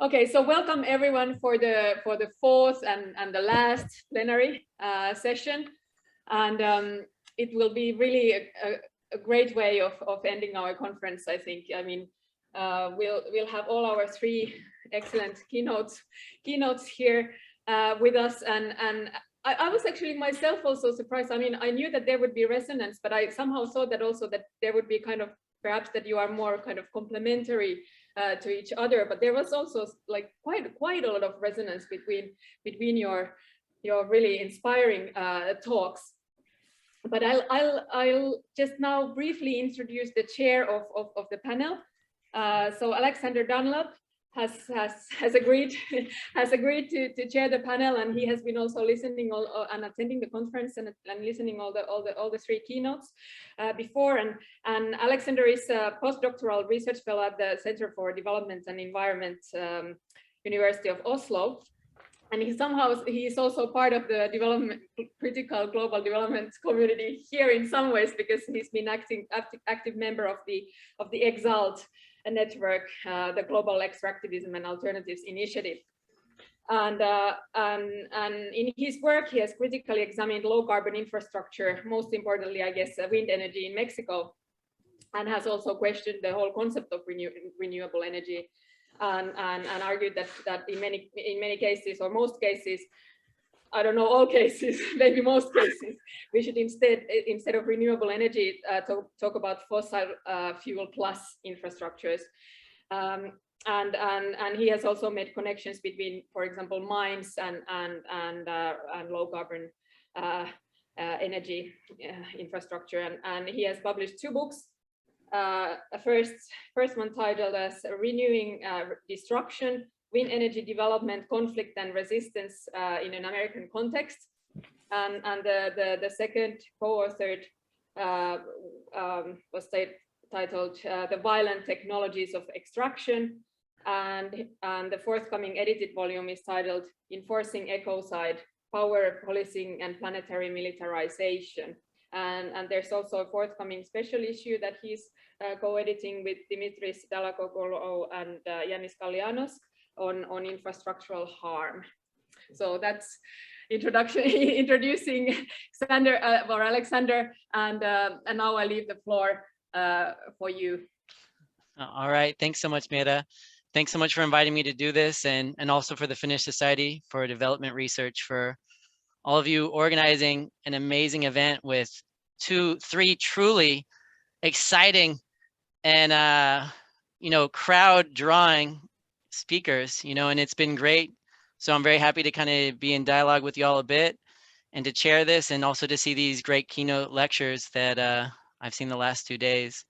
Okay, so welcome everyone for the fourth and the last plenary session, and it will be really a great way of ending our conference. I think. I mean, we'll have all our three excellent keynotes here with us, and I was actually myself also surprised. I mean, I knew that there would be resonance, but I somehow thought that also that there would be kind of perhaps that you are more kind of complementary to each other, but there was also like quite a lot of resonance between your really inspiring talks. But I'll just now briefly introduce the chair of the panel. So Alexander Dunlap has agreed to chair the panel, and he has been also listening and attending the conference and listening all the three keynotes before. And Alexander is a postdoctoral research fellow at the Center for Development and Environment, University of Oslo. And he is also part of the critical global development community here in some ways, because he's been active member of the EXALT network, the Global Extractivism and Alternatives Initiative. And in his work, he has critically examined low carbon infrastructure, most importantly, I guess, wind energy in Mexico, and has also questioned the whole concept of renewable energy. And argued that in many cases, or most cases, I don't know, all cases, maybe most cases, we should instead of renewable energy talk about fossil fuel plus infrastructures. And he has also made connections between, for example, mines and low carbon energy infrastructure. And he has published two books. First one titled as Renewing Destruction, Wind Energy Development, Conflict and Resistance in an American Context. And the second co-authored was titled The Violent Technologies of Extraction. And the forthcoming edited volume is titled Enforcing Ecocide, Power, Policing and Planetary Militarization. And there's also a forthcoming special issue that he's co-editing with Dimitris Dallakoglu and Yannis Kallianos on infrastructural harm. So that's introducing Alexander, and now I leave the floor for you. All right, thanks so much, Mira. Thanks so much for inviting me to do this, and also for the Finnish Society for Development Research, for all of you organizing an amazing event with 3 truly exciting and crowd drawing speakers, and it's been great. So I'm very happy to kind of be in dialogue with you all a bit, and to chair this, and also to see these great keynote lectures that I've seen the last 2 days.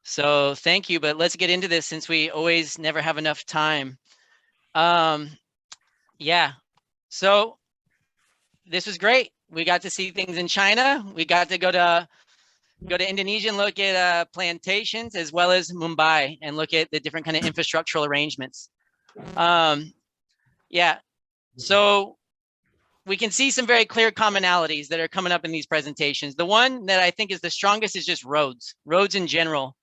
So thank you, but let's get into this, since we always never have enough time. Yeah, so this was great. We got to see things in China. We got to go to Indonesia and look at plantations, as well as Mumbai, and look at the different kind of infrastructural arrangements. Yeah, so we can see some very clear commonalities that are coming up in these presentations. The one that I think is the strongest is just roads. Roads in general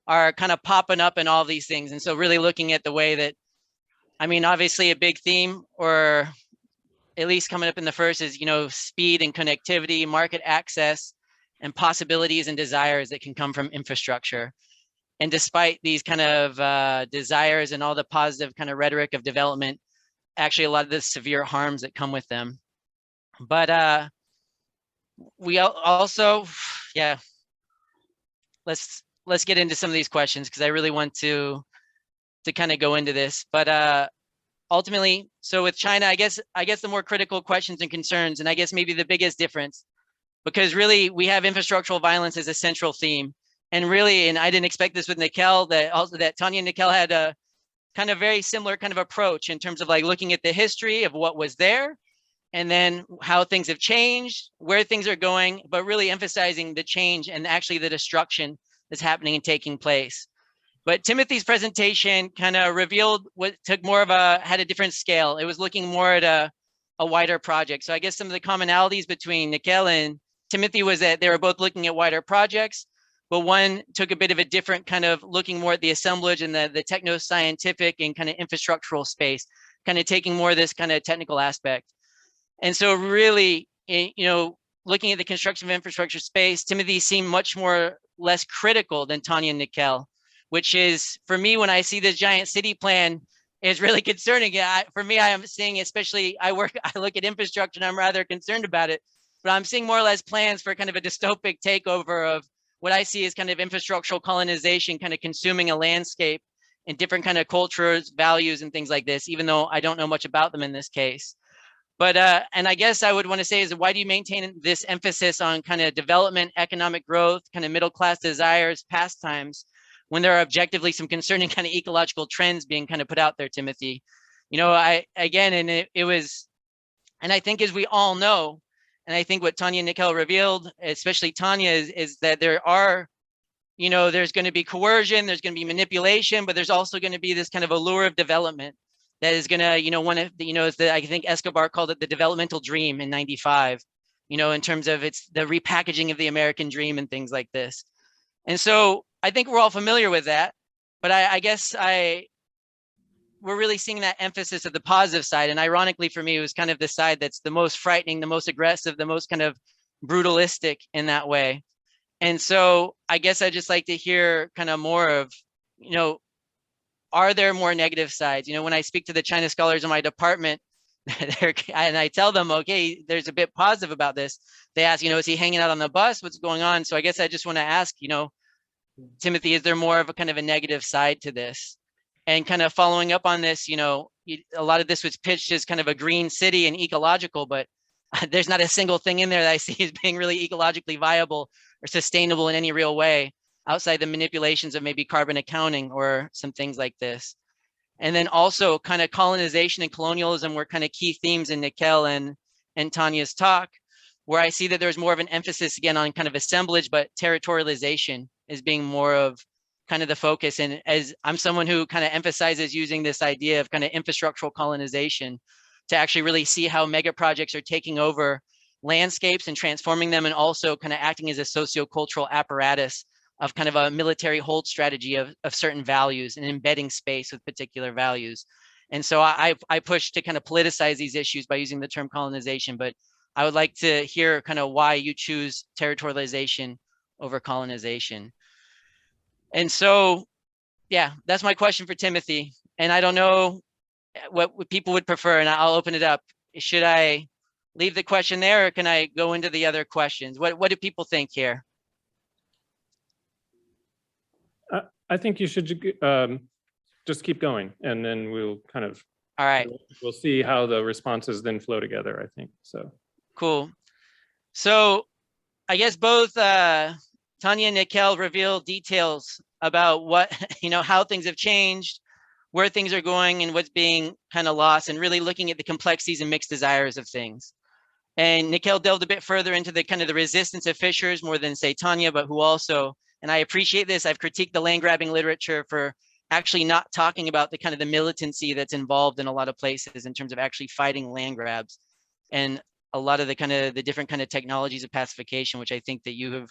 are kind of popping up in all these things. And so really looking at the way that, I mean, obviously a big theme, or at least coming up in the first, is, speed and connectivity, market access, and possibilities and desires that can come from infrastructure. And despite these kind of desires and all the positive kind of rhetoric of development, actually a lot of the severe harms that come with them. But we also, yeah, let's get into some of these questions, because I really want to kind of go into this. But ultimately, so with China, I guess the more critical questions and concerns, and I guess maybe the biggest difference, because really we have infrastructural violence as a central theme, and really, and I didn't expect this with Nikhil, that Tania and Nikhil had a kind of very similar kind of approach in terms of like looking at the history of what was there, and then how things have changed, where things are going, but really emphasizing the change and actually the destruction that's happening and taking place. But Timothy's presentation kind of revealed had a different scale. It was looking more at a wider project. So I guess some of the commonalities between Nikhil and Timothy was that they were both looking at wider projects, but one took a bit of a different kind of looking more at the assemblage and the techno-scientific and kind of infrastructural space, kind of taking more of this kind of technical aspect. And so really, looking at the construction of infrastructure space, Timothy seemed much more less critical than Tania and Nikhil, which is, for me, when I see this giant city plan, is really concerning. For me, I am seeing, especially I look at infrastructure and I'm rather concerned about it, but I'm seeing more or less plans for kind of a dystopic takeover of what I see as kind of infrastructural colonization, kind of consuming a landscape and different kind of cultures, values, and things like this, even though I don't know much about them in this case. But, and I guess I would want to say is, why do you maintain this emphasis on kind of development, economic growth, kind of middle-class desires, pastimes, when there are objectively some concerning kind of ecological trends being kind of put out there, Timothy? It was, and I think as we all know, and I think what Tania and Nikhil revealed, especially Tania, is that there are, there's going to be coercion, there's going to be manipulation, but there's also going to be this kind of allure of development that is going to, I think Escobar called it the developmental dream in '95, in terms of it's the repackaging of the American dream and things like this. And so I think we're all familiar with that, but I guess we're really seeing that emphasis of the positive side. And ironically for me, it was kind of the side that's the most frightening, the most aggressive, the most kind of brutalistic in that way. And so I guess I'd just like to hear kind of more of, are there more negative sides? When I speak to the China scholars in my department, and I tell them, okay, there's a bit positive about this. They ask, is he hanging out on the bus? What's going on? So I guess I just want to ask, Timothy, is there more of a kind of a negative side to this? And kind of following up on this, a lot of this was pitched as kind of a green city and ecological, but there's not a single thing in there that I see as being really ecologically viable or sustainable in any real way, outside the manipulations of maybe carbon accounting or some things like this. And then also kind of colonization and colonialism were kind of key themes in Nikhil and Tania's talk, where I see that there's more of an emphasis again on kind of assemblage, but territorialization is being more of kind of the focus. And as I'm someone who kind of emphasizes using this idea of kind of infrastructural colonization to actually really see how mega projects are taking over landscapes and transforming them, and also kind of acting as a sociocultural apparatus of kind of a military hold strategy of certain values and embedding space with particular values. And so I push to kind of politicize these issues by using the term colonization, but I would like to hear kind of why you choose territorialization over colonization. And so, yeah, that's my question for Timothy. And I don't know what people would prefer, and I'll open it up. Should I leave the question there, or can I go into the other questions? What do people think here? I think you should just keep going, and then we'll kind of, all right, we'll see how the responses then flow together, I think. So cool. So I guess both Tania and Nikhil reveal details about what, how things have changed, where things are going, and what's being kind of lost, and really looking at the complexities and mixed desires of things. And Nikhil delved a bit further into the kind of the resistance of fishers more than, say, Tania, but who also, and I appreciate this, I've critiqued the land grabbing literature for actually not talking about the kind of the militancy that's involved in a lot of places in terms of actually fighting land grabs, and a lot of the kind of the different kind of technologies of pacification, which I think that you have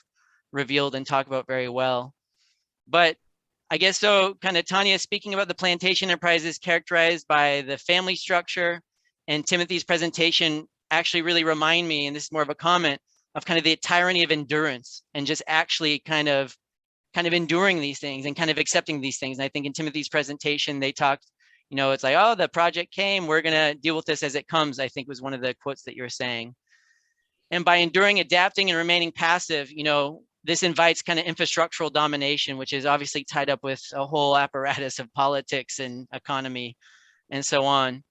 revealed and talked about very well. But I guess so kind of Tania speaking about the plantation enterprises characterized by the family structure, and Timothy's presentation actually really remind me, and this is more of a comment, of kind of the tyranny of endurance and just actually kind of enduring these things and kind of accepting these things. And I think in Timothy's presentation, they talked, it's like, oh, the project came, we're going to deal with this as it comes, I think was one of the quotes that you were saying. And by enduring, adapting, and remaining passive, this invites kind of infrastructural domination, which is obviously tied up with a whole apparatus of politics and economy and so on.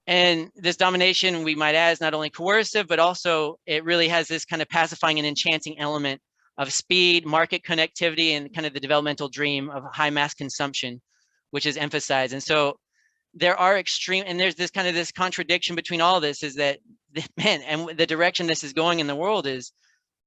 And this domination, we might add, is not only coercive, but also it really has this kind of pacifying and enchanting element of speed, market connectivity, and kind of the developmental dream of high mass consumption, which is emphasized. And so there are extreme, and there's this kind of this contradiction between all this, is that, man, and the direction this is going in the world is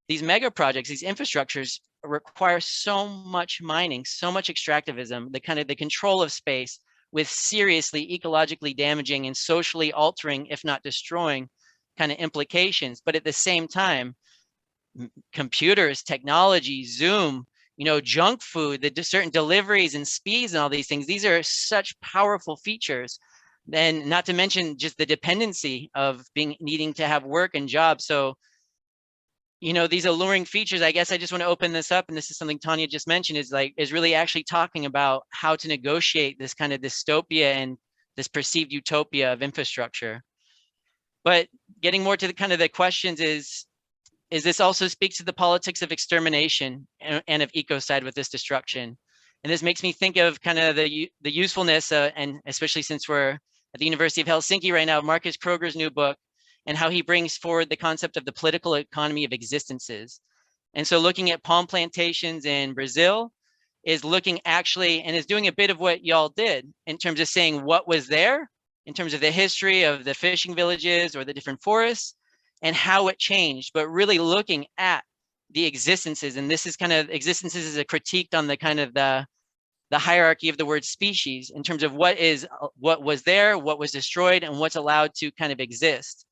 these mega projects, these infrastructures require so much mining, so much extractivism, the kind of the control of space, with seriously ecologically damaging and socially altering, if not destroying, kind of implications. But at the same time, computers, technology, Zoom, junk food, the certain deliveries and speeds and all these things. These are such powerful features. Then not to mention just the dependency of needing to have work and jobs. So, these alluring features, I guess I just want to open this up, and this is something Tania just mentioned, is really actually talking about how to negotiate this kind of dystopia and this perceived utopia of infrastructure. But getting more to the questions is this also speaks to the politics of extermination and of ecocide with this destruction. And this makes me think of kind of the usefulness, and especially since we're at the University of Helsinki right now, Marcus Kroger's new book, and how he brings forward the concept of the political economy of existences. And so looking at palm plantations in Brazil is looking actually, and is doing a bit of what y'all did in terms of saying what was there, in terms of the history of the fishing villages or the different forests, and how it changed, but really looking at the existences. And this is kind of, existences is a critique on the kind of the hierarchy of the word species in terms of what was there, what was destroyed, and what's allowed to kind of exist.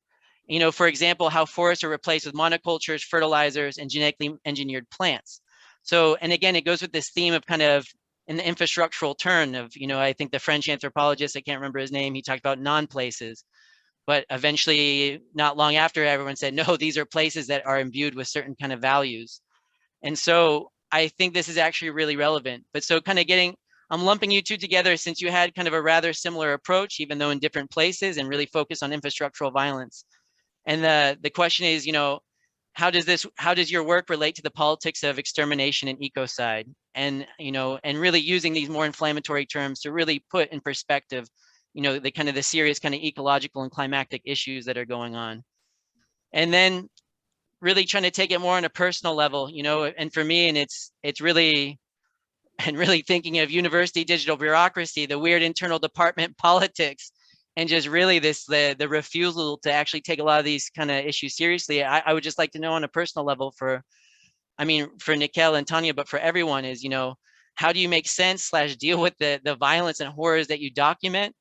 For example, how forests are replaced with monocultures, fertilizers, and genetically engineered plants. So, and again, it goes with this theme of kind of in the infrastructural turn of, I think the French anthropologist, I can't remember his name, he talked about non-places. But eventually, not long after, everyone said, no, these are places that are imbued with certain kind of values. And so I think this is actually really relevant. But so kind of I'm lumping you two together since you had kind of a rather similar approach, even though in different places, and really focus on infrastructural violence. And the question is, how does your work relate to the politics of extermination and ecocide? And, and really using these more inflammatory terms to really put in perspective, the kind of the serious kind of ecological and climatic issues that are going on. And then really trying to take it more on a personal level, and for me, and it's really thinking of university digital bureaucracy, the weird internal department politics, and just really the refusal to actually take a lot of these kind of issues seriously. I would just like to know on a personal level for Nikhil and Tania, but for everyone is, how do you make sense / deal with the violence and horrors that you document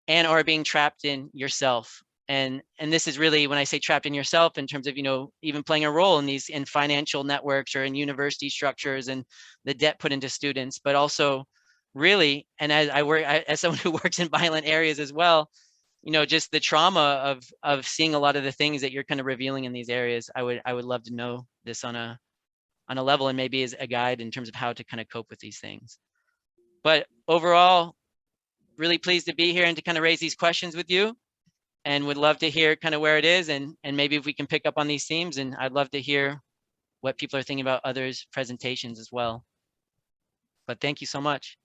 and are being trapped in yourself? And this is really, when I say trapped in yourself, in terms of, even playing a role in financial networks or in university structures and the debt put into students, but also really, and as someone who works in violent areas as well, just the trauma of seeing a lot of the things that you're kind of revealing in these areas. I would love to know this on a level, and maybe as a guide in terms of how to kind of cope with these things. But overall, really pleased to be here and to kind of raise these questions with you, and would love to hear kind of where it is, and maybe if we can pick up on these themes, and I'd love to hear what people are thinking about others' presentations as well. But thank you so much.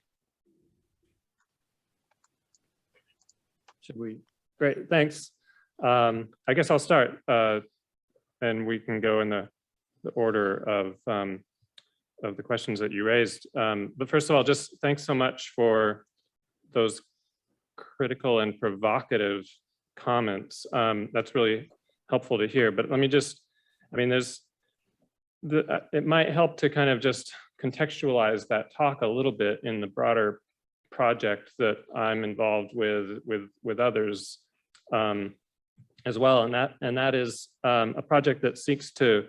Should we? Great, thanks. I guess I'll start, and we can go in the order of the questions that you raised. But first of all, just thanks so much for those critical and provocative comments. That's really helpful to hear. But let me just, it might help to kind of just contextualize that talk a little bit in the broader project that I'm involved with others as well, and that is a project that seeks to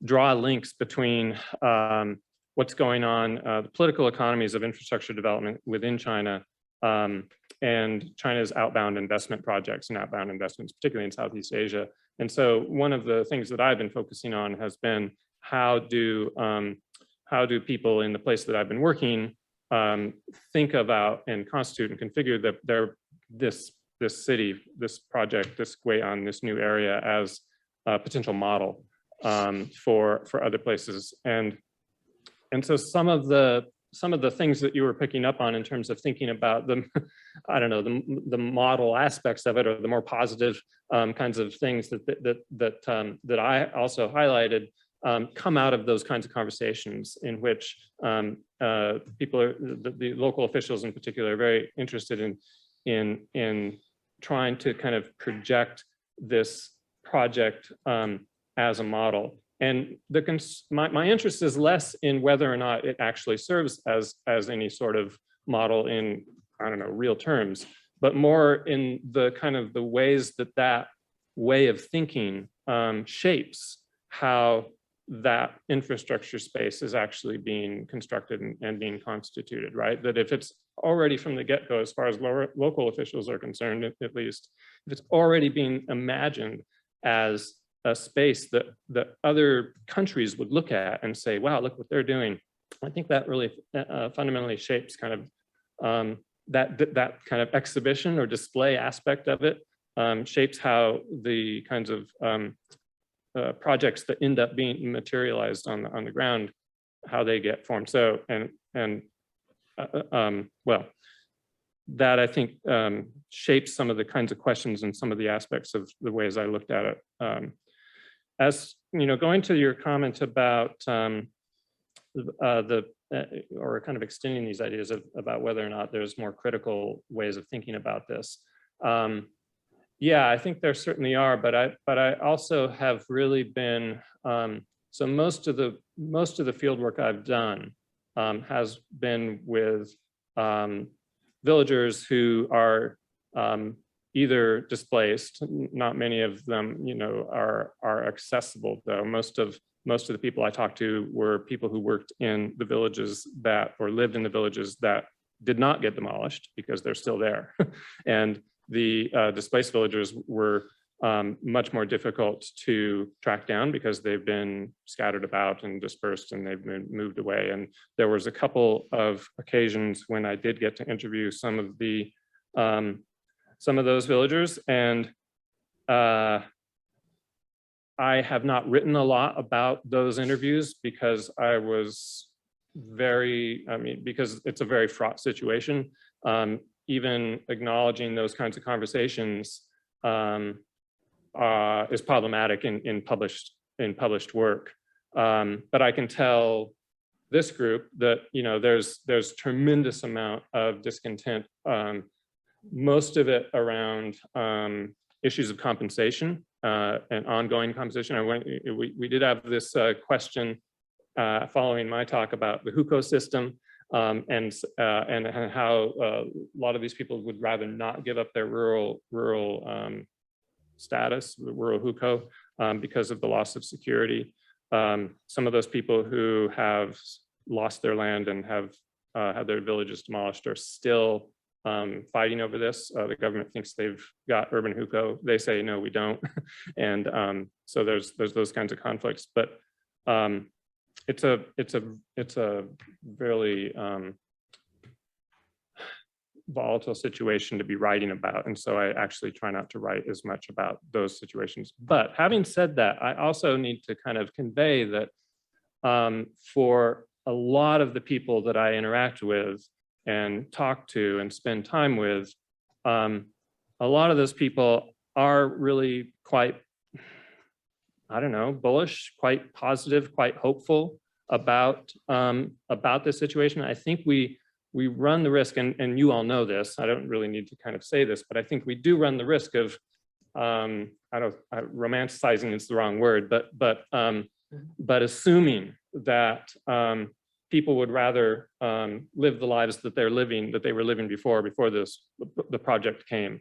draw links between what's going on, the political economies of infrastructure development within China, and China's outbound investment projects and outbound investments, particularly in Southeast Asia. And so one of the things that I've been focusing on has been how do people in the place that I've been working think about and constitute and configure this city, this project, this way on this new area as a potential model for other places. And so some of the things that you were picking up on in terms of thinking about the model aspects of it, or the more positive kinds of things that I also highlighted, come out of those kinds of conversations in which people are, the local officials in particular, are very interested in trying to kind of project this project as a model. And my interest is less in whether or not it actually serves as any sort of model in, real terms, but more in the kind of the ways that way of thinking shapes how that infrastructure space is actually being constructed and being constituted, right? That if it's already from the get-go, as far as local officials are concerned, at least, if it's already being imagined as a space that other countries would look at and say, wow, look what they're doing. I think that really fundamentally shapes kind of that kind of exhibition or display aspect of it, shapes how the kinds of projects that end up being materialized on the ground, how they get formed. So, well, that I think shapes some of the kinds of questions and some of the aspects of the ways I looked at it. As you know, going to your comment about or kind of extending these ideas about whether or not there's more critical ways of thinking about this. Yeah, I think there certainly are, but I also have really been so most of the field work I've done has been with villagers who are either displaced. Not many of them, you know, are accessible though. Most of the people I talked to were people who worked in the villages or lived in the villages that did not get demolished because they're still there, and the displaced villagers were much more difficult to track down because they've been scattered about and dispersed and they've been moved away. And there was a couple of occasions when I did get to interview some of those villagers, and I have not written a lot about those interviews because because it's a very fraught situation. Even acknowledging those kinds of conversations is problematic in published work. But I can tell this group that, you know, there's tremendous amount of discontent, most of it around issues of compensation and ongoing compensation. We did have this question following my talk about the hukou system. And how a lot of these people would rather not give up their rural status, the rural hukou, because of the loss of security. Some of those people who have lost their land and have had their villages demolished are still fighting over this. The government thinks they've got urban hukou. They say, no, we don't. And so there's those kinds of conflicts. But it's a really volatile situation to be writing about, and so I actually try not to write as much about those situations. But having said that, I also need to kind of convey that for a lot of the people that I interact with and talk to and spend time with, a lot of those people are really quite, I don't know, bullish, quite positive, quite hopeful about this situation. I think we run the risk, and you all know this, I don't really need to kind of say this, but I think we do run the risk of, romanticizing is the wrong word, but assuming that people would rather live the lives that they were living before the project came.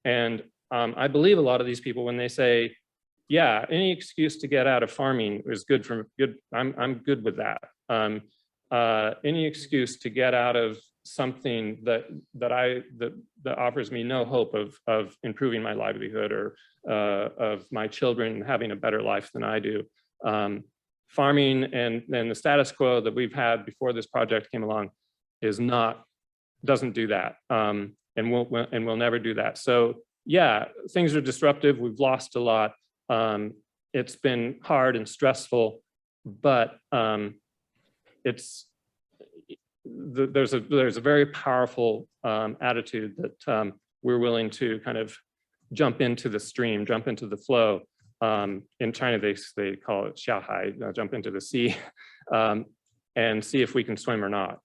And I believe a lot of these people, when they say, yeah, any excuse to get out of farming is good. I'm good with that. Any excuse to get out of something that offers me no hope of improving my livelihood or of my children having a better life than I do. Farming and the status quo that we've had before this project came along doesn't do that, and will never do that. So yeah, things are disruptive. We've lost a lot. It's been hard and stressful, but there's a very powerful attitude that we're willing to kind of jump into the stream, jump into the flow. In China, they call it xiaohai, jump into the sea, and see if we can swim or not.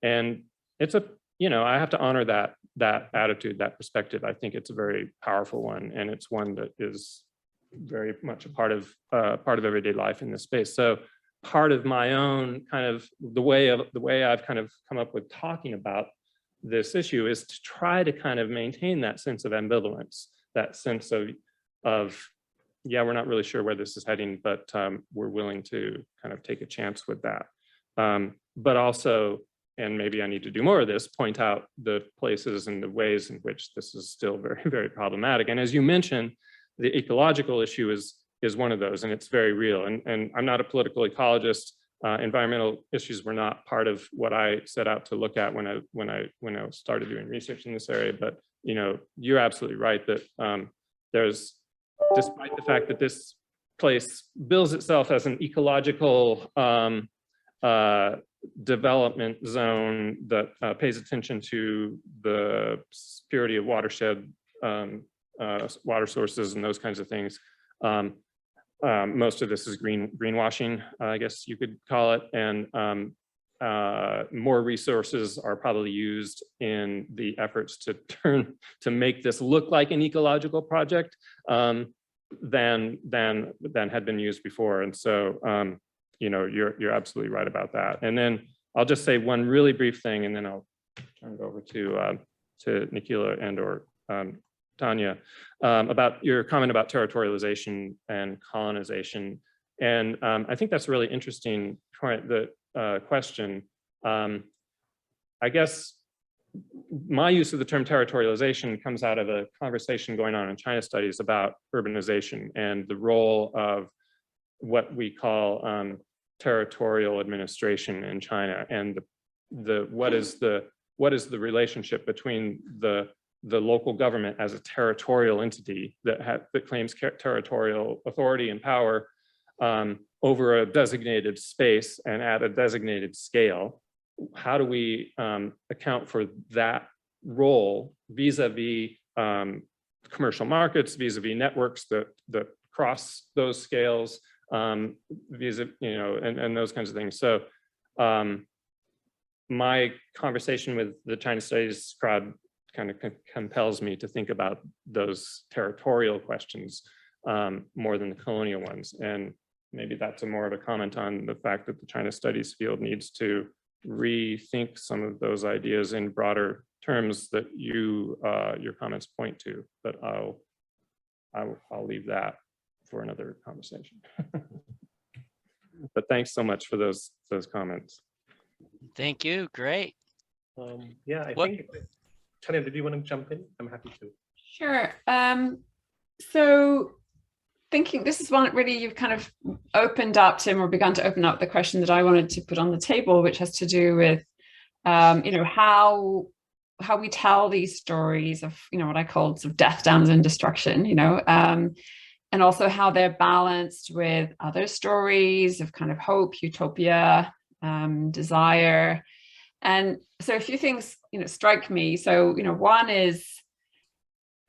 And it's I have to honor that attitude, that perspective. I think it's a very powerful one, and it's one that is very much a part of everyday life in this space. So part of my own kind of the way I've kind of come up with talking about this issue is to try to kind of maintain that sense of ambivalence, that sense of yeah, we're not really sure where this is heading, but we're willing to kind of take a chance with that. But also, and maybe I need to do more of this, point out the places and the ways in which this is still very, very problematic. And as you mentioned, the ecological issue is one of those, and it's very real. And I'm not a political ecologist. Environmental issues were not part of what I set out to look at when I started doing research in this area. But you know, you're absolutely right that there's, despite the fact that this place bills itself as an ecological development zone that pays attention to the purity of watershed, water sources and those kinds of things. Most of this is greenwashing, I guess you could call it, and more resources are probably used in the efforts to make this look like an ecological project than had been used before. And so you know, you're absolutely right about that. And then I'll just say one really brief thing, and then I'll turn it over to Nikhil and or Tania, about your comment about territorialization and colonization. And I think that's a really interesting point, the question. I guess my use of the term territorialization comes out of a conversation going on in China studies about urbanization and the role of what we call territorial administration in China, and what is the relationship between the local government as a territorial entity that claims territorial authority and power over a designated space and at a designated scale. How do we account for that role vis-a-vis commercial markets, vis-a-vis networks that cross those scales, vis-a-vis, you know, and those kinds of things. So my conversation with the China Studies crowd kind of compels me to think about those territorial questions more than the colonial ones. And maybe that's more of a comment on the fact that the China Studies field needs to rethink some of those ideas in broader terms that your comments point to. But I'll leave that for another conversation. But thanks so much for those comments. Thank you. Great. Yeah, I think, Tania, did you want to jump in? I'm happy to. Sure. So thinking, this is one really you've kind of opened up, Tim, or begun to open up the question that I wanted to put on the table, which has to do with, you know, how we tell these stories of, you know, what I called sort of death, damnation, and destruction, you know, and also how they're balanced with other stories of kind of hope, utopia, desire. And so a few things, you know, strike me. So, you know, one is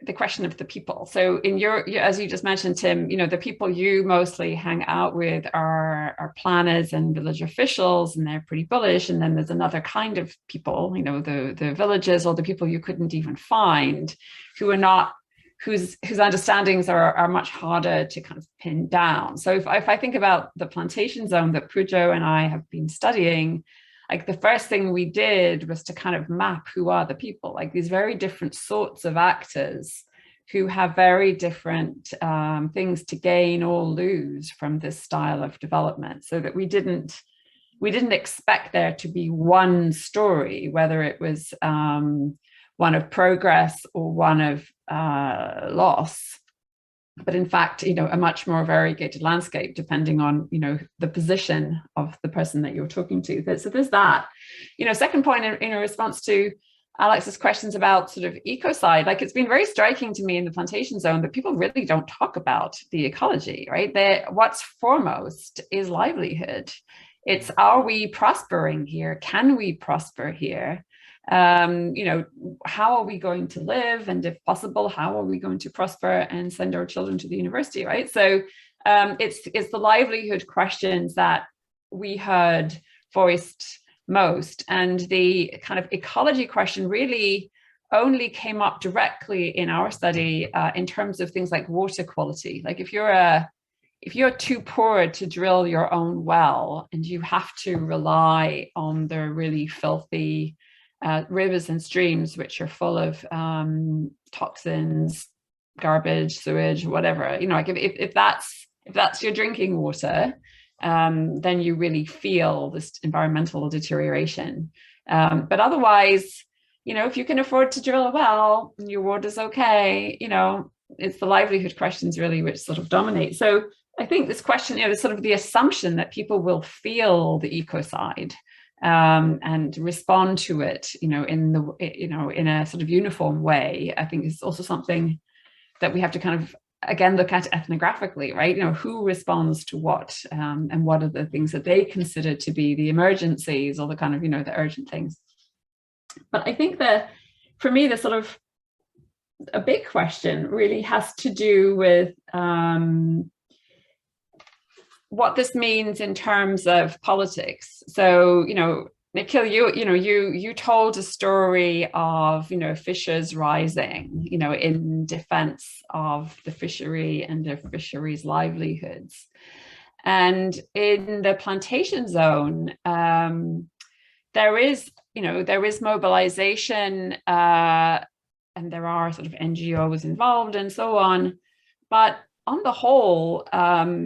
the question of the people. So in your, as you just mentioned, Tim, you know, the people you mostly hang out with are planners and village officials, and they're pretty bullish. And then there's another kind of people, you know, the villagers, or the people you couldn't even find, who are not, whose understandings are much harder to kind of pin down. So if I think about the plantation zone that Pujo and I have been studying, like the first thing we did was to kind of map who are the people, like these very different sorts of actors who have very different things to gain or lose from this style of development, so that we didn't expect there to be one story, whether it was one of progress or one of loss, but in fact, you know, a much more variegated landscape depending on, you know, the position of the person that you're talking to. So there's that. You know, second point in response to Alex's questions about sort of ecocide, like it's been very striking to me in the plantation zone that people really don't talk about the ecology, right? What's foremost is livelihood. It's, are we prospering here? Can we prosper here? You know, how are we going to live, and if possible, how are we going to prosper and send our children to the university, right? So it's the livelihood questions that we heard voiced most, and the kind of ecology question really only came up directly in our study in terms of things like water quality. Like if you're too poor to drill your own well, and you have to rely on the really filthy rivers and streams, which are full of toxins, garbage, sewage, whatever, you know, like if that's your drinking water, then you really feel this environmental deterioration. But otherwise, you know, if you can afford to drill a well and your water's okay, you know, it's the livelihood questions really which sort of dominate. So I think this question, you know, is sort of the assumption that people will feel the ecocide and respond to it, you know, in a sort of uniform way. I think is also something that we have to kind of again look at ethnographically, right? You know, who responds to what, and what are the things that they consider to be the emergencies or the kind of, you know, the urgent things. But I think that for me, the sort of a big question really has to do with what this means in terms of politics. So, you know, Nikhil, you told a story of, you know, fishers rising, you know, in defense of the fishery and the fisheries livelihoods. And in the plantation zone, there is mobilization, and there are sort of NGOs involved and so on. But on the whole,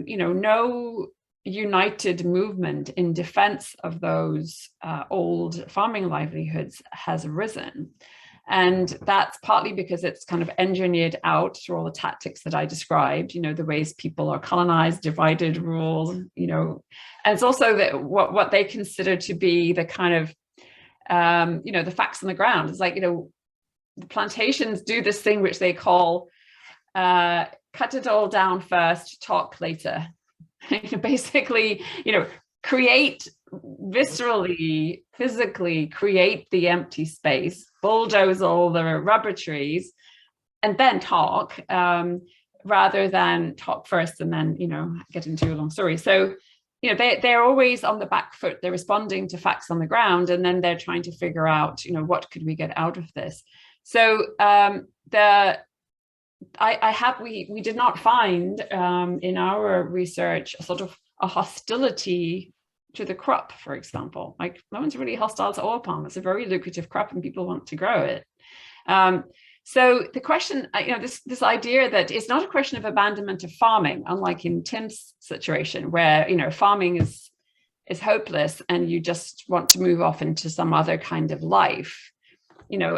you know, no united movement in defense of those old farming livelihoods has arisen. And that's partly because it's kind of engineered out through all the tactics that I described, you know, the ways people are colonized, divided, ruled, you know, and it's also that what they consider to be the kind of, you know, the facts on the ground. It's like, you know, the plantations do this thing which they call cut it all down first, talk later. Basically, you know, create viscerally, physically create the empty space, bulldoze all the rubber trees, and then talk, rather than talk first and then, you know, get into a long story. So, you know, they're always on the back foot. They're responding to facts on the ground, and then they're trying to figure out, you know, what could we get out of this. So we did not find in our research a sort of a hostility to the crop, for example. Like, no one's really hostile to oil palm. It's a very lucrative crop and people want to grow it. So the question, you know, this idea that it's not a question of abandonment of farming, unlike in Tim's situation where, you know, farming is hopeless and you just want to move off into some other kind of life. You know,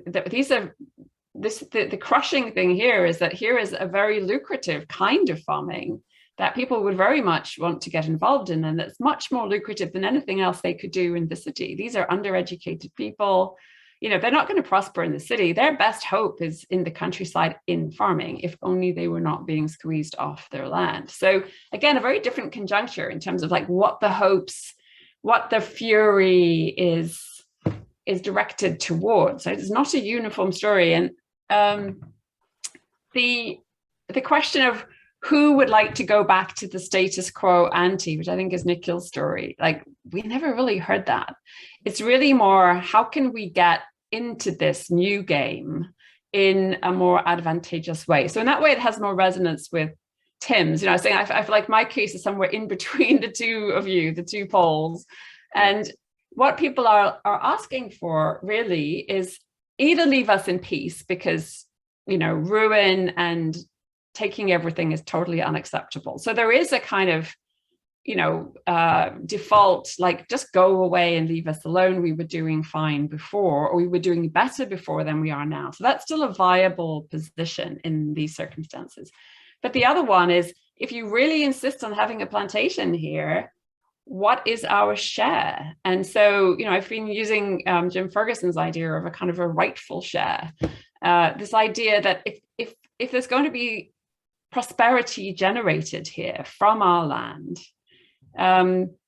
the crushing thing here is that here is a very lucrative kind of farming that people would very much want to get involved in, and that's much more lucrative than anything else they could do in the city. These are undereducated people. You know, they're not going to prosper in the city. Their best hope is in the countryside in farming, if only they were not being squeezed off their land. So again, a very different conjuncture in terms of like what the hopes, what the fury is directed towards. So it's not a uniform story. And the question of who would like to go back to the status quo ante, which I think is Nikhil's story, like we never really heard that. It's really more, how can we get into this new game in a more advantageous way? So in that way, it has more resonance with Tim's. You know, I was saying, I feel like my case is somewhere in between the two of you, the two poles. And what people are asking for really is either leave us in peace because, you know, ruin and taking everything is totally unacceptable. So there is a kind of, you know, default, like just go away and leave us alone. We were doing fine before, or we were doing better before than we are now. So that's still a viable position in these circumstances. But the other one is, if you really insist on having a plantation here, what is our share? And so, you know, I've been using Jim Ferguson's idea of a kind of a rightful share. This idea that if there's going to be prosperity generated here from our land,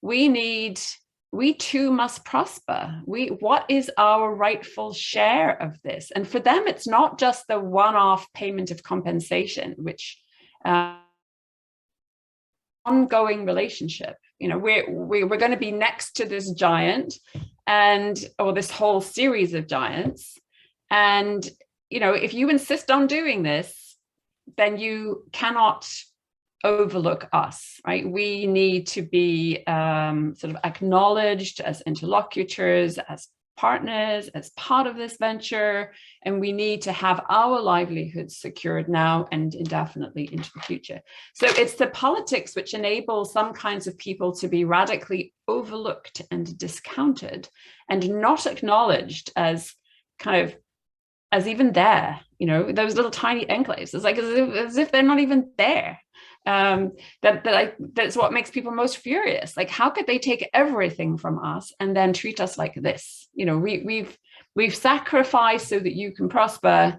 we too must prosper. What is our rightful share of this? And for them, it's not just the one-off payment of compensation, which ongoing relationship. You know, we're going to be next to this giant or this whole series of giants. And, you know, if you insist on doing this, then you cannot overlook us, right? We need to be sort of acknowledged as interlocutors, as partners, as part of this venture, and we need to have our livelihoods secured now and indefinitely into the future. So it's the politics which enable some kinds of people to be radically overlooked and discounted and not acknowledged as kind of, as even there, you know, those little tiny enclaves. It's like as if they're not even there. That's what makes people most furious. Like, how could they take everything from us and then treat us like this? You know, we've sacrificed so that you can prosper.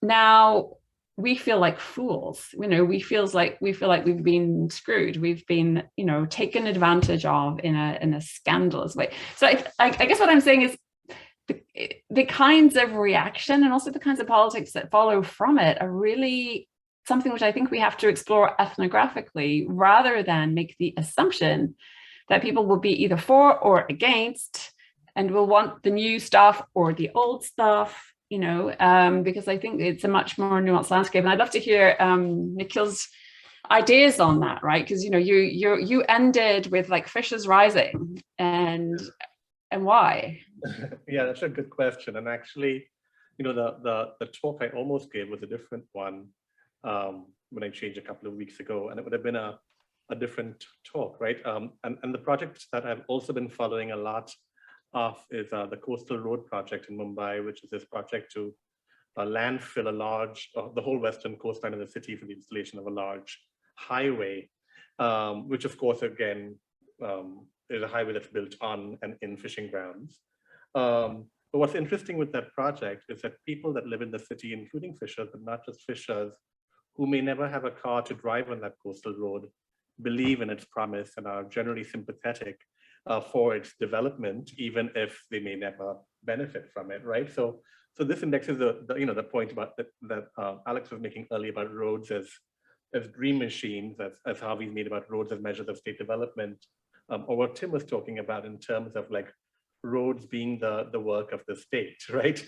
Now we feel like fools. You know, we feel like we've been screwed. We've been, you know, taken advantage of in a scandalous way. So I guess what I'm saying is, the kinds of reaction and also the kinds of politics that follow from it are really something which I think we have to explore ethnographically, rather than make the assumption that people will be either for or against and will want the new stuff or the old stuff, you know, because I think it's a much more nuanced landscape. And I'd love to hear Nikhil's ideas on that, right? Because, you know, you ended with like Fisher's Rising, and why? Yeah, that's a good question. And actually, you know, the talk I almost gave was a different one when I changed a couple of weeks ago, and it would have been a different talk, right? And the project that I've also been following a lot of is the Coastal Road project in Mumbai, which is this project to landfill a large, the whole western coastline of the city for the installation of a large highway, which of course, again, is a highway that's built on and in fishing grounds. But what's interesting with that project is that people that live in the city, including fishers, but not just fishers, who may never have a car to drive on that coastal road, believe in its promise and are generally sympathetic for its development, even if they may never benefit from it, right? So this indexes the point about that Alex was making earlier about roads as dream machines, as Harvey's made about roads as measures of state development, or what Tim was talking about in terms of like roads being the work of the state, right?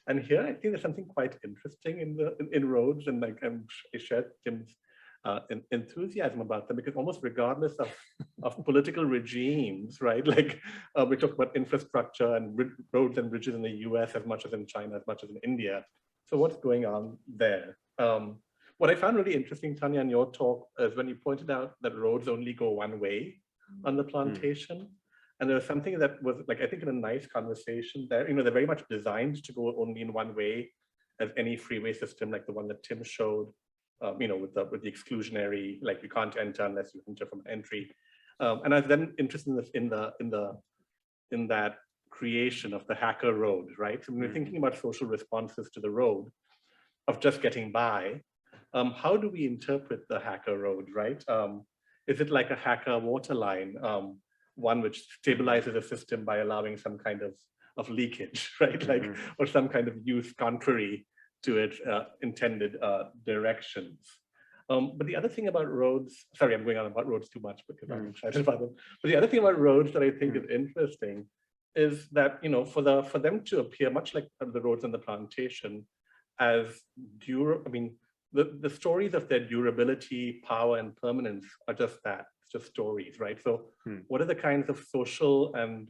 And here I think there's something quite interesting in roads, and like I shared Tim's enthusiasm about them, because almost regardless of political regimes, right? Like we talk about infrastructure and roads and bridges in the US as much as in China, as much as in India. So what's going on there? What I found really interesting, Tania, in your talk is when you pointed out that roads only go one way on the plantation. And there was something that was like, I think in a nice conversation there, you know, they're very much designed to go only in one way, as any freeway system like the one that Tim showed, you know, with the exclusionary, like you can't enter unless you enter from entry. And I was then interested in that creation of the hacker road, right? So when we're thinking about social responses to the road of just getting by, how do we interpret the hacker road, right? Is it like a hacker waterline? One which stabilizes a system by allowing some kind of leakage, right? Like, or some kind of use contrary to its intended directions. But the other thing about roads, sorry, I'm going on about roads too much because I'm excited about them. But the other thing about roads that I think is interesting is that, you know, for them to appear much like the roads on the plantation as the stories of their durability, power, and permanence are just that. Just stories, right? So what are the kinds of social and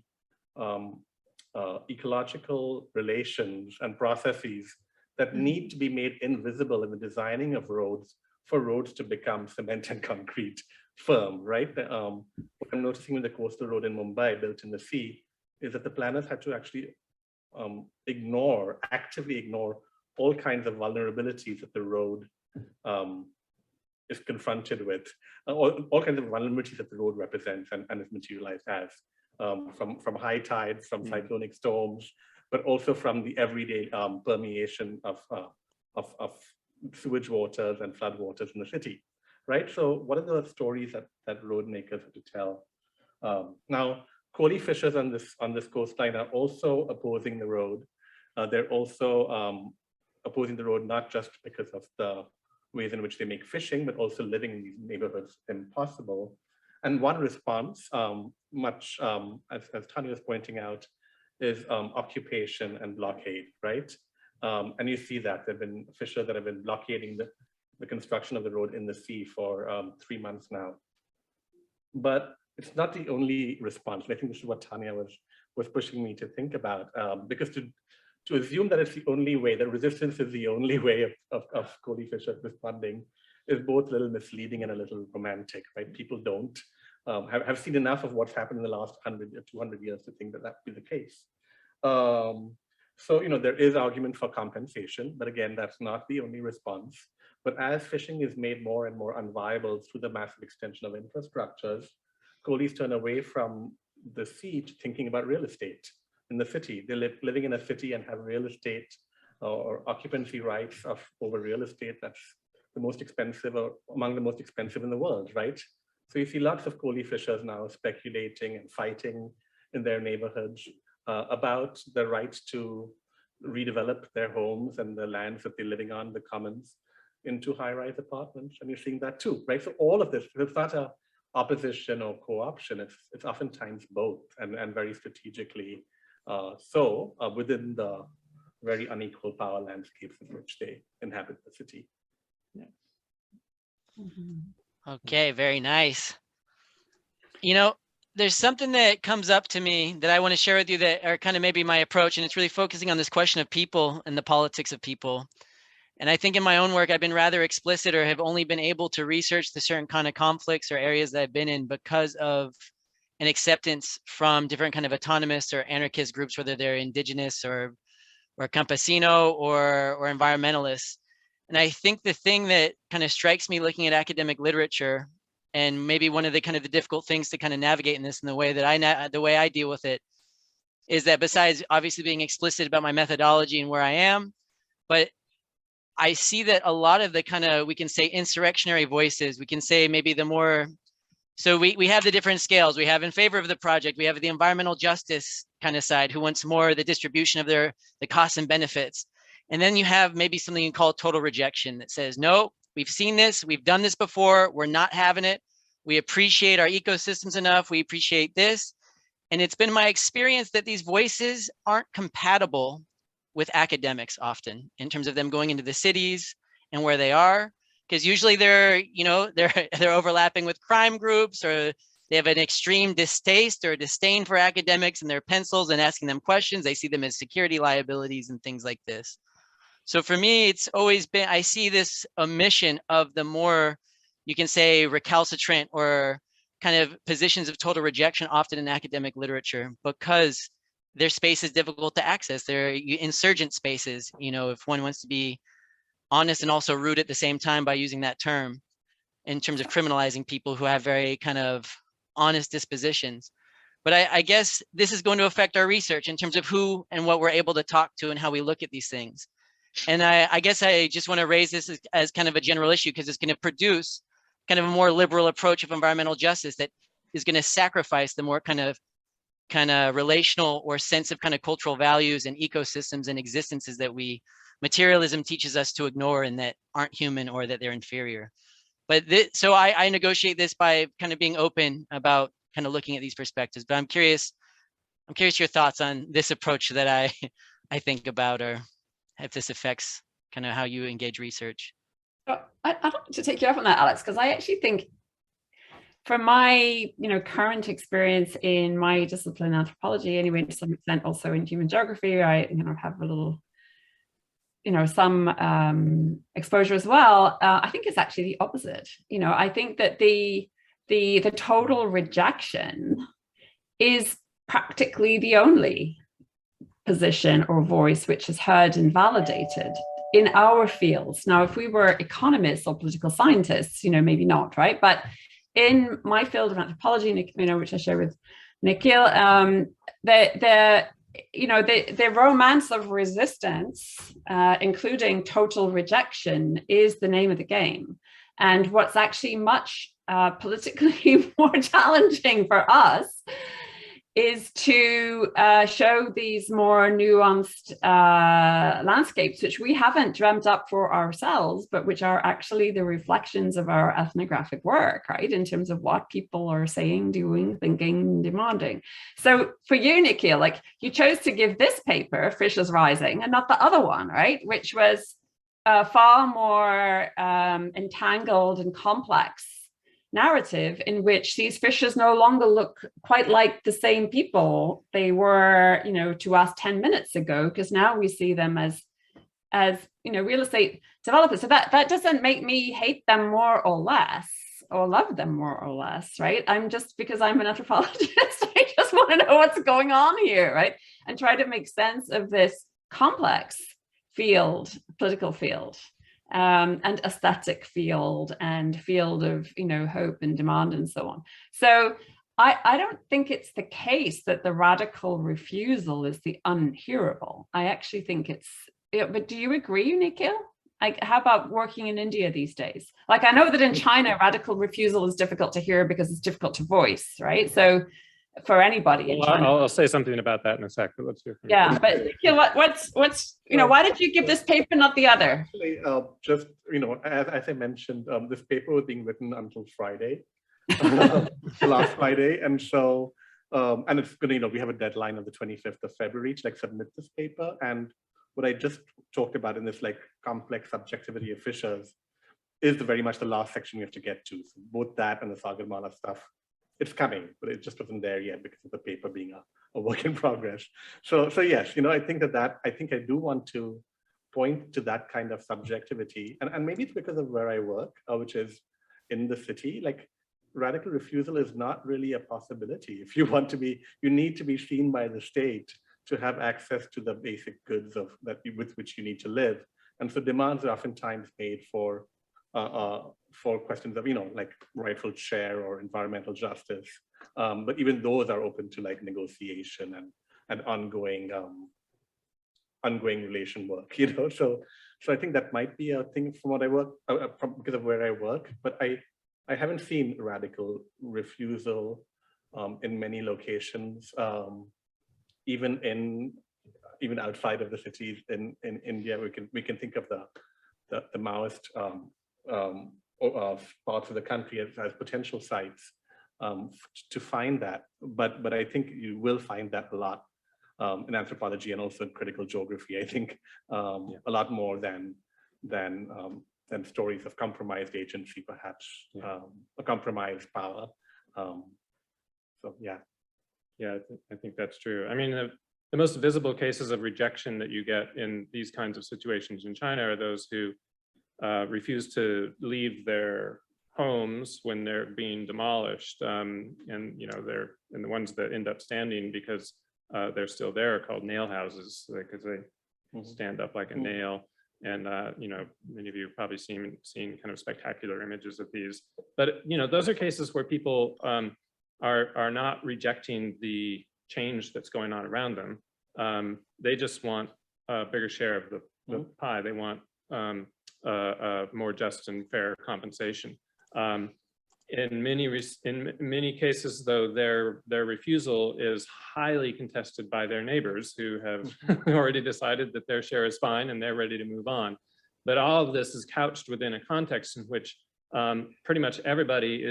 ecological relations and processes that need to be made invisible in the designing of roads for roads to become cement and concrete firm, right? What I'm noticing with the coastal road in Mumbai built in the sea is that the planners had to actually actively ignore all kinds of vulnerabilities that the road is confronted with, all kinds of vulnerabilities that the road represents and is materialized as, from high tides, from cyclonic storms, but also from the everyday permeation of sewage waters and flood waters in the city, right? So what are the stories that road makers have to tell? Now, Kohli fishers on this coastline are also opposing the road. They're also opposing the road not just because of the ways in which they make fishing, but also living in these neighborhoods impossible. And one response, much as Tania was pointing out, is occupation and blockade, right? And you see that there have been fishers that have been blockading the construction of the road in the sea for 3 months now. But it's not the only response. I think this is what Tania was was pushing me to think about, because to assume that it's the only way, that resistance is the only way of Coley Fisher responding is both a little misleading and a little romantic, right? People don't have seen enough of what's happened in the last 100 or 200 years to think that that would be the case. So, there is argument for compensation, but again, that's not the only response. But as fishing is made more and more unviable through the massive extension of infrastructures, coalies turn away from the sea to thinking about real estate in the city. They're living in a city and have real estate or occupancy rights over real estate that's the most expensive or among the most expensive in the world, right? So you see lots of Coley fishers now speculating and fighting in their neighborhoods about the right to redevelop their homes and the lands that they're living on, the commons, into high-rise apartments. And you're seeing that too, right? So all of this, it's not a opposition or co-option, it's oftentimes both and very strategically within the very unequal power landscapes in which they inhabit the city. Yeah. Okay, very nice. There's something that comes up to me that I want to share with you that are kind of maybe my approach, and it's really focusing on this question of people and the politics of people. And I think in my own work, I've been rather explicit or have only been able to research the certain kind of conflicts or areas that I've been in because of an acceptance from different kind of autonomous or anarchist groups, whether they're indigenous or campesino or environmentalists. And I think the thing that kind of strikes me looking at academic literature, and maybe one of the kind of the difficult things to kind of navigate in this, and the way I deal with it, is that besides obviously being explicit about my methodology and where I am, but I see that a lot of the kind of, we can say insurrectionary voices, we can say maybe the more, so we have the different scales. We have in favor of the project, we have the environmental justice kind of side who wants more the distribution of the costs and benefits. And then you have maybe something you call total rejection that says, no, we've seen this, we've done this before, we're not having it. We appreciate our ecosystems enough, we appreciate this. And it's been my experience that these voices aren't compatible with academics often in terms of them going into the cities and where they are, because usually they're overlapping with crime groups, or they have an extreme distaste or disdain for academics and their pencils and asking them questions. They see them as security liabilities and things like this. So for me, it's always been, I see this omission of the more, you can say, recalcitrant or kind of positions of total rejection often in academic literature, because their space is difficult to access. They're insurgent spaces, if one wants to be honest and also rude at the same time by using that term, in terms of criminalizing people who have very kind of honest dispositions. But I guess this is going to affect our research in terms of who and what we're able to talk to and how we look at these things. And I guess I just want to raise this as kind of a general issue, because it's going to produce kind of a more liberal approach of environmental justice that is going to sacrifice the more kind of relational or sense of kind of cultural values and ecosystems and existences that materialism teaches us to ignore and that aren't human or that they're inferior. But so I negotiate this by kind of being open about kind of looking at these perspectives. But I'm curious your thoughts on this approach that I think about, or if this affects kind of how you engage research. I'd like to take you up on that, Alex, because I actually think from my current experience in my discipline, anthropology, anyway, to some extent also in human geography, I have a little some exposure as well. I think it's actually the opposite. I think that the total rejection is practically the only position or voice which is heard and validated in our fields. Now, if we were economists or political scientists, maybe not, right? But in my field of anthropology, which I share with Nikhil, the romance of resistance, including total rejection, is the name of the game. And what's actually much politically more challenging for us is to show these more nuanced landscapes, which we haven't dreamt up for ourselves, but which are actually the reflections of our ethnographic work, right? In terms of what people are saying, doing, thinking, demanding. So for you, Nikhil, you chose to give this paper, Fisher's Rising, and not the other one, right? Which was far more entangled and complex narrative in which these fishers no longer look quite like the same people they were, to us 10 minutes ago, because now we see them as real estate developers. So that doesn't make me hate them more or less, or love them more or less, right? I'm just, because I'm an anthropologist, I just want to know what's going on here, right? And try to make sense of this complex field, political field, and aesthetic field, and field of, hope and demand and so on. So I don't think it's the case that the radical refusal is the unhearable. I actually think it's, but do you agree, Nikhil? Like, how about working in India these days? Like, I know that in China, radical refusal is difficult to hear because it's difficult to voice, right? So for anybody in China. I'll say something about that in a sec, but let's hear from you. Yeah, but Nikhil, what's why did you give this paper, not the other? Actually, just, as I mentioned, this paper was being written until Friday, last Friday. And so, and it's going to, we have a deadline of the 25th of February to submit this paper. And what I just talked about in this complex subjectivity of fishers is very much the last section we have to get to. So both that and the Sagarmala stuff, it's coming, but it just wasn't there yet because of the paper being a work in progress. So yes, I think I do want to point to that kind of subjectivity, and maybe it's because of where I work, which is in the city. Radical refusal is not really a possibility. If you want to be, you need to be seen by the state to have access to the basic goods with which you need to live. And so demands are oftentimes made for questions of, rightful share or environmental justice. But even those are open to negotiation and ongoing relation work, So I think that might be a thing from what I work, because of where I work. But I haven't seen radical refusal in many locations. Even outside of the cities in India, we can think of the Maoist parts of the country as potential sites to find that. But I think you will find that a lot in anthropology and also in critical geography. I think a lot more than stories of compromised agency, perhaps, a compromised power. So yeah. Yeah, I think that's true. I mean, the most visible cases of rejection that you get in these kinds of situations in China are those who refuse to leave their homes when they're being demolished, and they're the ones that end up standing because they're still there are called nail houses, because they stand up like a nail. And many of you have probably seen kind of spectacular images of these. But those are cases where people are not rejecting the change that's going on around them. They just want a bigger share of the pie. They want more just and fair compensation. In many cases, though, their refusal is highly contested by their neighbors who have already decided that their share is fine and they're ready to move on. But all of this is couched within a context in which pretty much everybody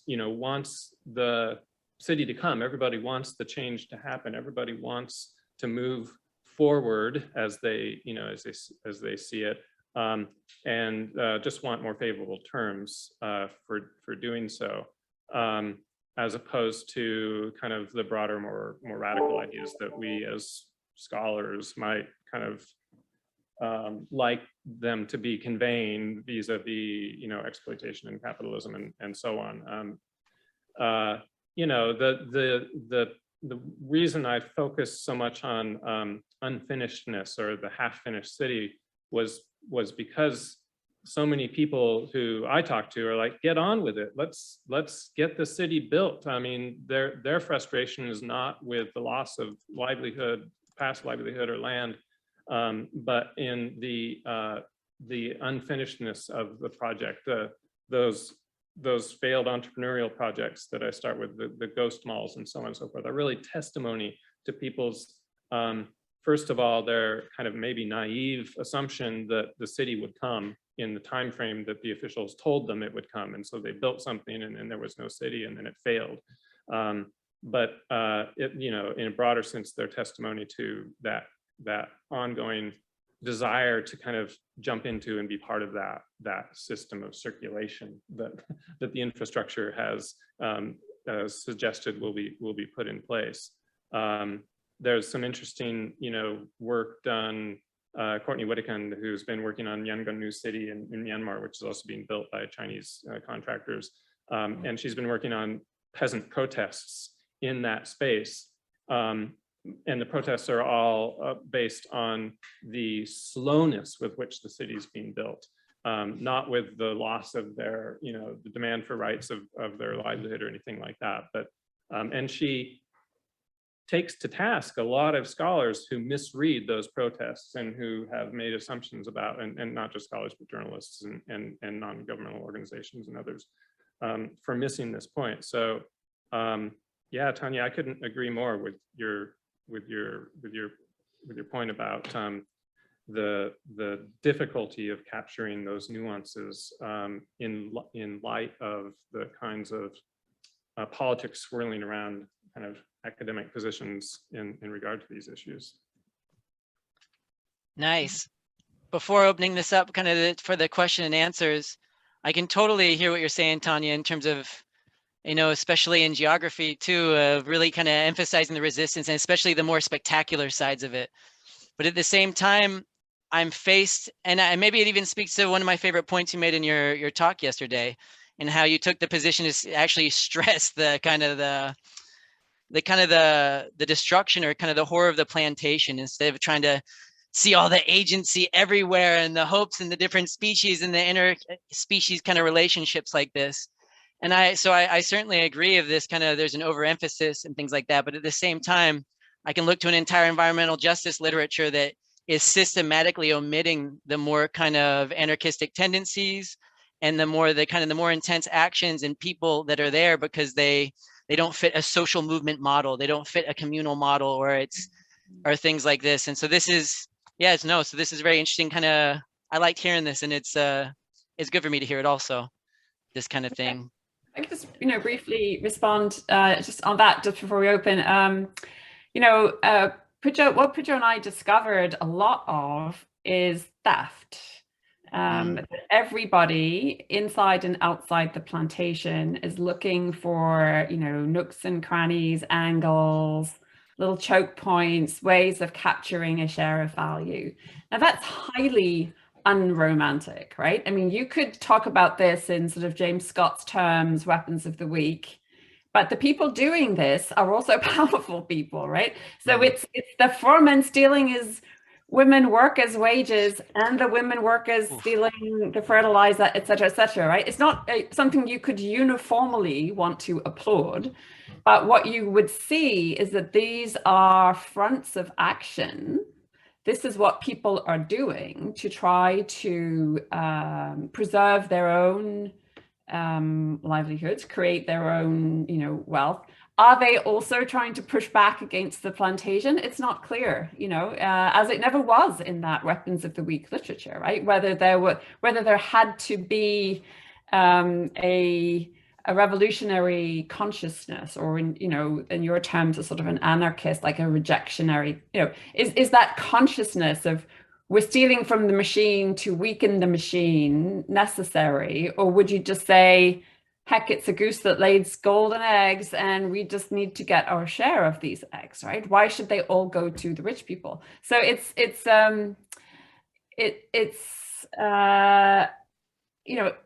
wants the city to come. Everybody wants the change to happen. Everybody wants to move forward as they see it. And just want more favorable terms for doing so, as opposed to kind of the broader, more radical ideas that we as scholars might kind of like them to be conveying vis-a-vis, exploitation and capitalism and so on. The reason I focused so much on unfinishedness, or the half-finished city, was because so many people who I talk to are like, get on with it. Let's get the city built. I mean, their frustration is not with the loss of livelihood, past livelihood or land, but in the unfinishedness of the project. Those failed entrepreneurial projects that I start with, the ghost malls and so on and so forth, are really testimony to people's first of all, their kind of maybe naive assumption that the city would come in the time frame that the officials told them it would come, and so they built something, and then there was no city, and then it failed. But in a broader sense, their testimony to that ongoing desire to kind of jump into and be part of that system of circulation that the infrastructure has suggested will be put in place. There's some interesting, work done. Courtney Whittekund, who's been working on Yangon New City in Myanmar, which is also being built by Chinese contractors, and she's been working on peasant protests in that space. And the protests are all based on the slowness with which the city is being built, not with the loss of their, the demand for rights of their livelihood or anything like that. But and she takes to task a lot of scholars who misread those protests and who have made assumptions about, and not just scholars, but journalists and non-governmental organizations and others for missing this point. So yeah, Tania, I couldn't agree more with your point about the difficulty of capturing those nuances in light of the kinds of politics swirling around kind of academic positions in regard to these issues. Nice. Before opening this up kind of for the question and answers, I can totally hear what you're saying, Tania, in terms of, especially in geography too, really kind of emphasizing the resistance and especially the more spectacular sides of it. But at the same time, I'm faced, and maybe it even speaks to one of my favorite points you made in your talk yesterday, and how you took the position to actually stress the destruction or kind of the horror of the plantation, instead of trying to see all the agency everywhere and the hopes and the different species and the inter-species kind of relationships like this. And I certainly agree of this kind of, there's an overemphasis and things like that. But at the same time, I can look to an entire environmental justice literature that is systematically omitting the more kind of anarchistic tendencies and the more intense actions and people that are there, because they don't fit a social movement model. They don't fit a communal model, or things like this. And so this is, so this is very interesting. Kind of, I liked hearing this, and it's good for me to hear it also, this kind of thing. I could just, briefly respond just on that, just before we open. What Pujo and I discovered a lot of is theft. Everybody inside and outside the plantation is looking for, nooks and crannies, angles, little choke points, ways of capturing a share of value. Now that's highly unromantic, right? I mean, you could talk about this in sort of James Scott's terms, weapons of the weak, but the people doing this are also powerful people, right? So it's the foreman stealing his women workers' wages, and the women workers stealing the fertilizer, et cetera, right? It's not something you could uniformly want to applaud, but what you would see is that these are fronts of action. This is what people are doing to try to preserve their own livelihoods, create their own, wealth. Are they also trying to push back against the plantation? It's not clear, as it never was in that weapons of the weak literature, right? Whether there had to be a revolutionary consciousness, or in your terms, a sort of an anarchist, like a rejectionary, is that consciousness of we're stealing from the machine to weaken the machine necessary? Or would you just say, heck, it's a goose that lays golden eggs and we just need to get our share of these eggs, right? Why should they all go to the rich people? So it's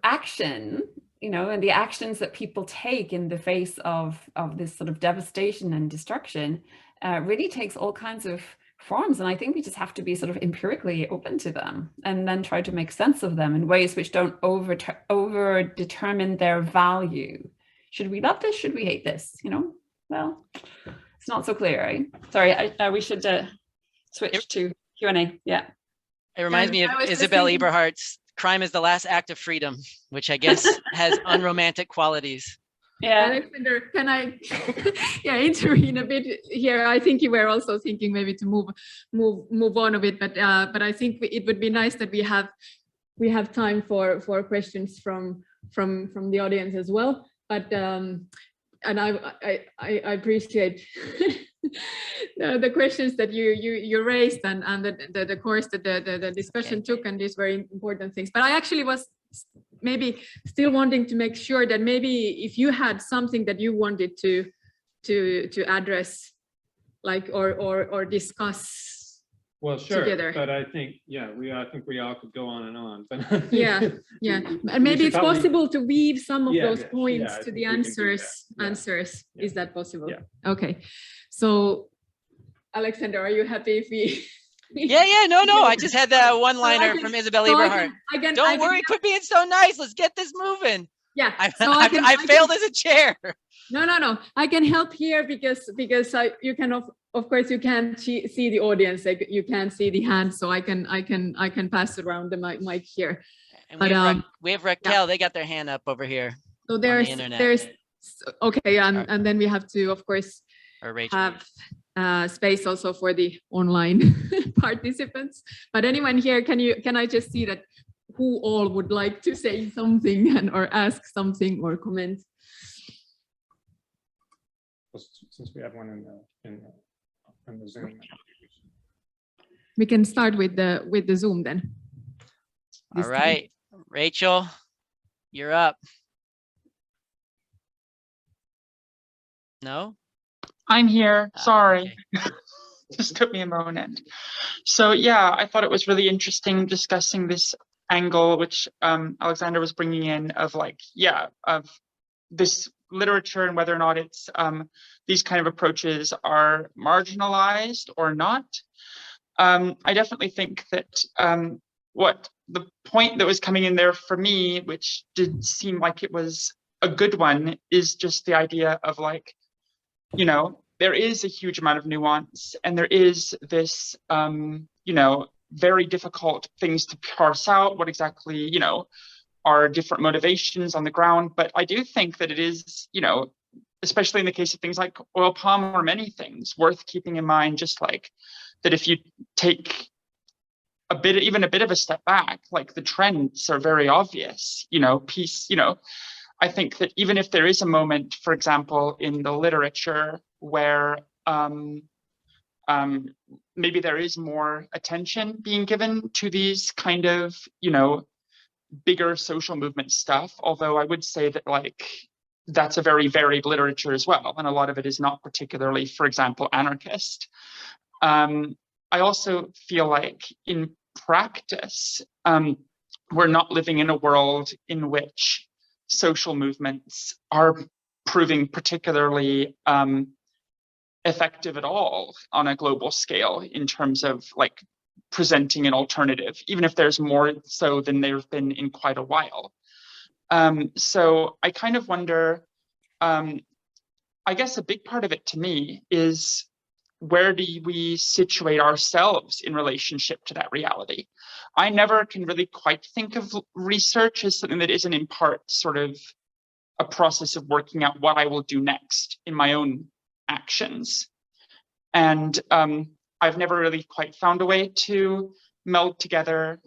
action, and the actions that people take in the face of this sort of devastation and destruction really takes all kinds of forms. And I think we just have to be sort of empirically open to them, and then try to make sense of them in ways which don't over determine their value. Should we love this? Should we hate this? Well, it's not so clear, right? Sorry, we should switch to Q&A. Yeah. It reminds me of Isabel Eberhardt's "Crime is the last act of freedom," which I guess has unromantic qualities. Yeah, Alexander, can I intervene a bit here? I think you were also thinking maybe to move on a bit, but I think it would be nice that we have time for questions from the audience as well. But and I appreciate the questions that you raised and the course that the discussion took, and these very important things. But I actually was maybe still wanting to make sure that maybe if you had something that you wanted to address, like or discuss. Well, sure, together. but I think, yeah, I think we all could go on and on. But yeah, and maybe it's possible to weave some of those points to the answers. Yeah. Is that possible? Yeah. Okay. So, Alexander, are you happy if we? Yeah, no. I just had that one-liner from Isabel Eberhardt. Don't worry, quit being so nice. Let's get this moving. Yeah. I failed as a chair. No. I can help here because you can of course you can't see the audience. Like you can't see the hand, so I can pass around the mic here. And we have Raquel. Yeah. They got their hand up over here. So there's okay, and then we have to of course have space also for the online participants. But anyone here, can I just see that who all would like to say something or ask something or comment? Since we have one in the Zoom, we can start with the Zoom then. All right, Rachel, you're up. No? I'm here. Sorry. Okay. Just took me a moment. So yeah, I thought it was really interesting discussing this angle, which Alexander was bringing in of of this literature and whether or not it's these kind of approaches are marginalized or not. I definitely think that what the point that was coming in there for me, which did seem like it was a good one, is just the idea of there is a huge amount of nuance, and there is this, very difficult things to parse out what exactly, are different motivations on the ground. But I do think that it is, especially in the case of things like oil palm or many things, worth keeping in mind, just like that if you take even a bit of a step back, like the trends are very obvious, I think that even if there is a moment, for example, in the literature where maybe there is more attention being given to these kind of, bigger social movement stuff, although I would say that that's a very varied literature as well. And a lot of it is not particularly, for example, anarchist. I also feel like in practice, we're not living in a world in which social movements are proving particularly effective at all on a global scale in terms of presenting an alternative, even if there's more so than there's been in quite a while. So I kind of wonder, I guess a big part of it to me is, where do we situate ourselves in relationship to that reality? I never can really quite think of research as something that isn't in part sort of a process of working out what I will do next in my own actions. And I've never really quite found a way to meld together,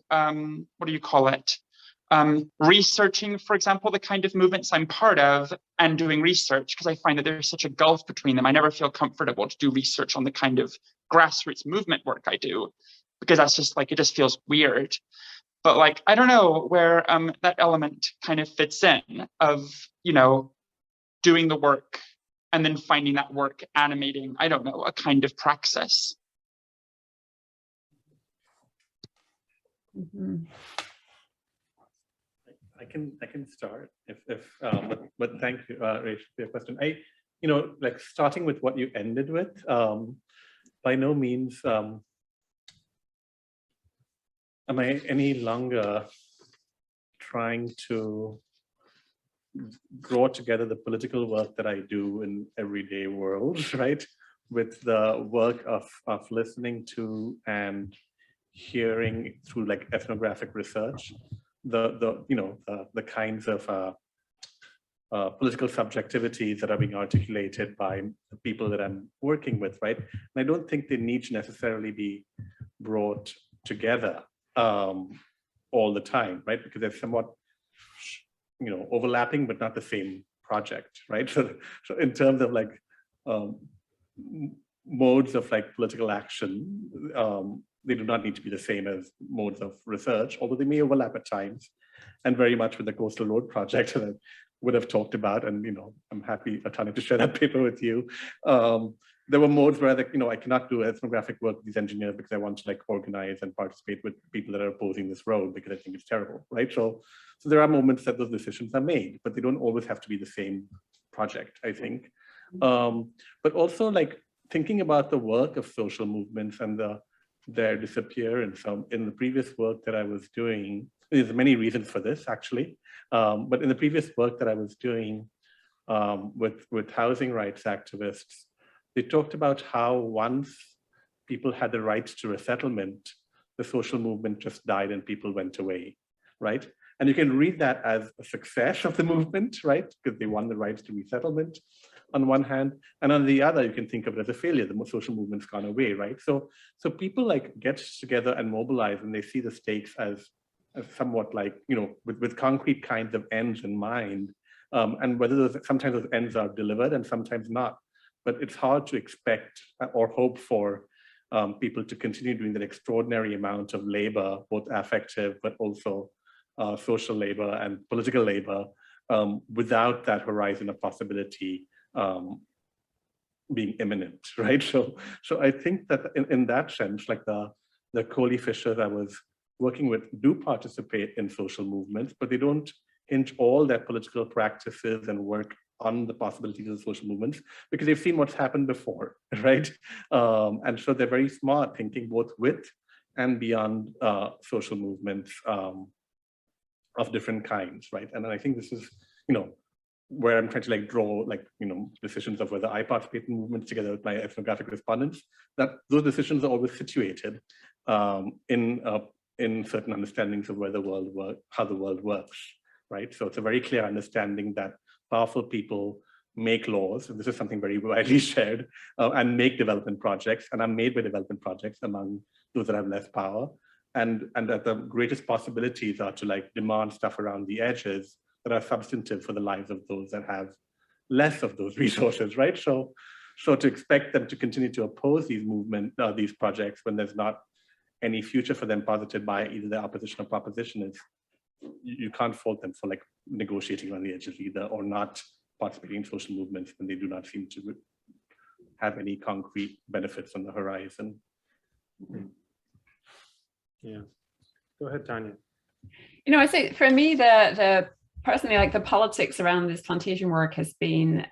researching, for example, the kind of movements I'm part of and doing research, because I find that there's such a gulf between them. I never feel comfortable to do research on the kind of grassroots movement work I do, because that's just it just feels weird. But I don't know where that element kind of fits in of, doing the work and then finding that work animating, I don't know, a kind of praxis. Mm-hmm. I can start but thank you, Rachel, for your question. Starting with what you ended with, by no means am I any longer trying to draw together the political work that I do in everyday world, right, with the work of listening to and hearing through ethnographic research, the kinds of political subjectivities that are being articulated by the people that I'm working with, right? And I don't think they need to necessarily be brought together all the time, right? Because they're somewhat, overlapping, but not the same project, right? So in terms of modes of like political action, they do not need to be the same as modes of research, although they may overlap at times, and very much with the Coastal Road project that I would have talked about. And, you know, I'm happy, Tania, to share that paper with you. There were modes where, like, you know, I cannot do ethnographic work with these engineers because I want to like organize and participate with people that are opposing this road because I think it's terrible, right? So there are moments that those decisions are made, but they don't always have to be the same project, I think. But also like thinking about the work of social movements and their disappearance. In the previous work that I was doing, there's many reasons for this actually, but in the previous work that I was doing with housing rights activists, they talked about how once people had the right to resettlement, the social movement just died and people went away, right? And you can read that as a success of the movement, right? Because they won the rights to resettlement on one hand, and on the other, you can think of it as a failure. The social movement's gone away, right? So people like get together and mobilize, and they see the stakes as somewhat like, you know, with concrete kinds of ends in mind, and whether sometimes those ends are delivered and sometimes not. But it's hard to expect or hope for people to continue doing that extraordinary amount of labor, both affective but also social labor and political labor, without that horizon of possibility being imminent, right? So I think that in that sense, like the Coley Fishers I was working with do participate in social movements, but they don't hinge all their political practices and work on the possibilities of social movements because they've seen what's happened before, right? And so they're very smart, thinking both with and beyond social movements of different kinds, right? And I think this is, you know, where I'm trying to like draw like, you know, decisions of whether I participate in movements together with my ethnographic respondents, that those decisions are always situated in certain understandings of where the world works, how the world works, right? So it's a very clear understanding that powerful people make laws, and this is something very widely shared, and make development projects, and are made by development projects among those that have less power, and that the greatest possibilities are to like demand stuff around the edges that are substantive for the lives of those that have less of those resources, right? So to expect them to continue to oppose these projects when there's not any future for them posited by either their opposition or proposition is, you can't fault them for like negotiating on the edges either, or not participating in social movements when they do not seem to have any concrete benefits on the horizon. Yeah, go ahead, Tania. You know, I say for me, the personally, like the politics around this plantation work has been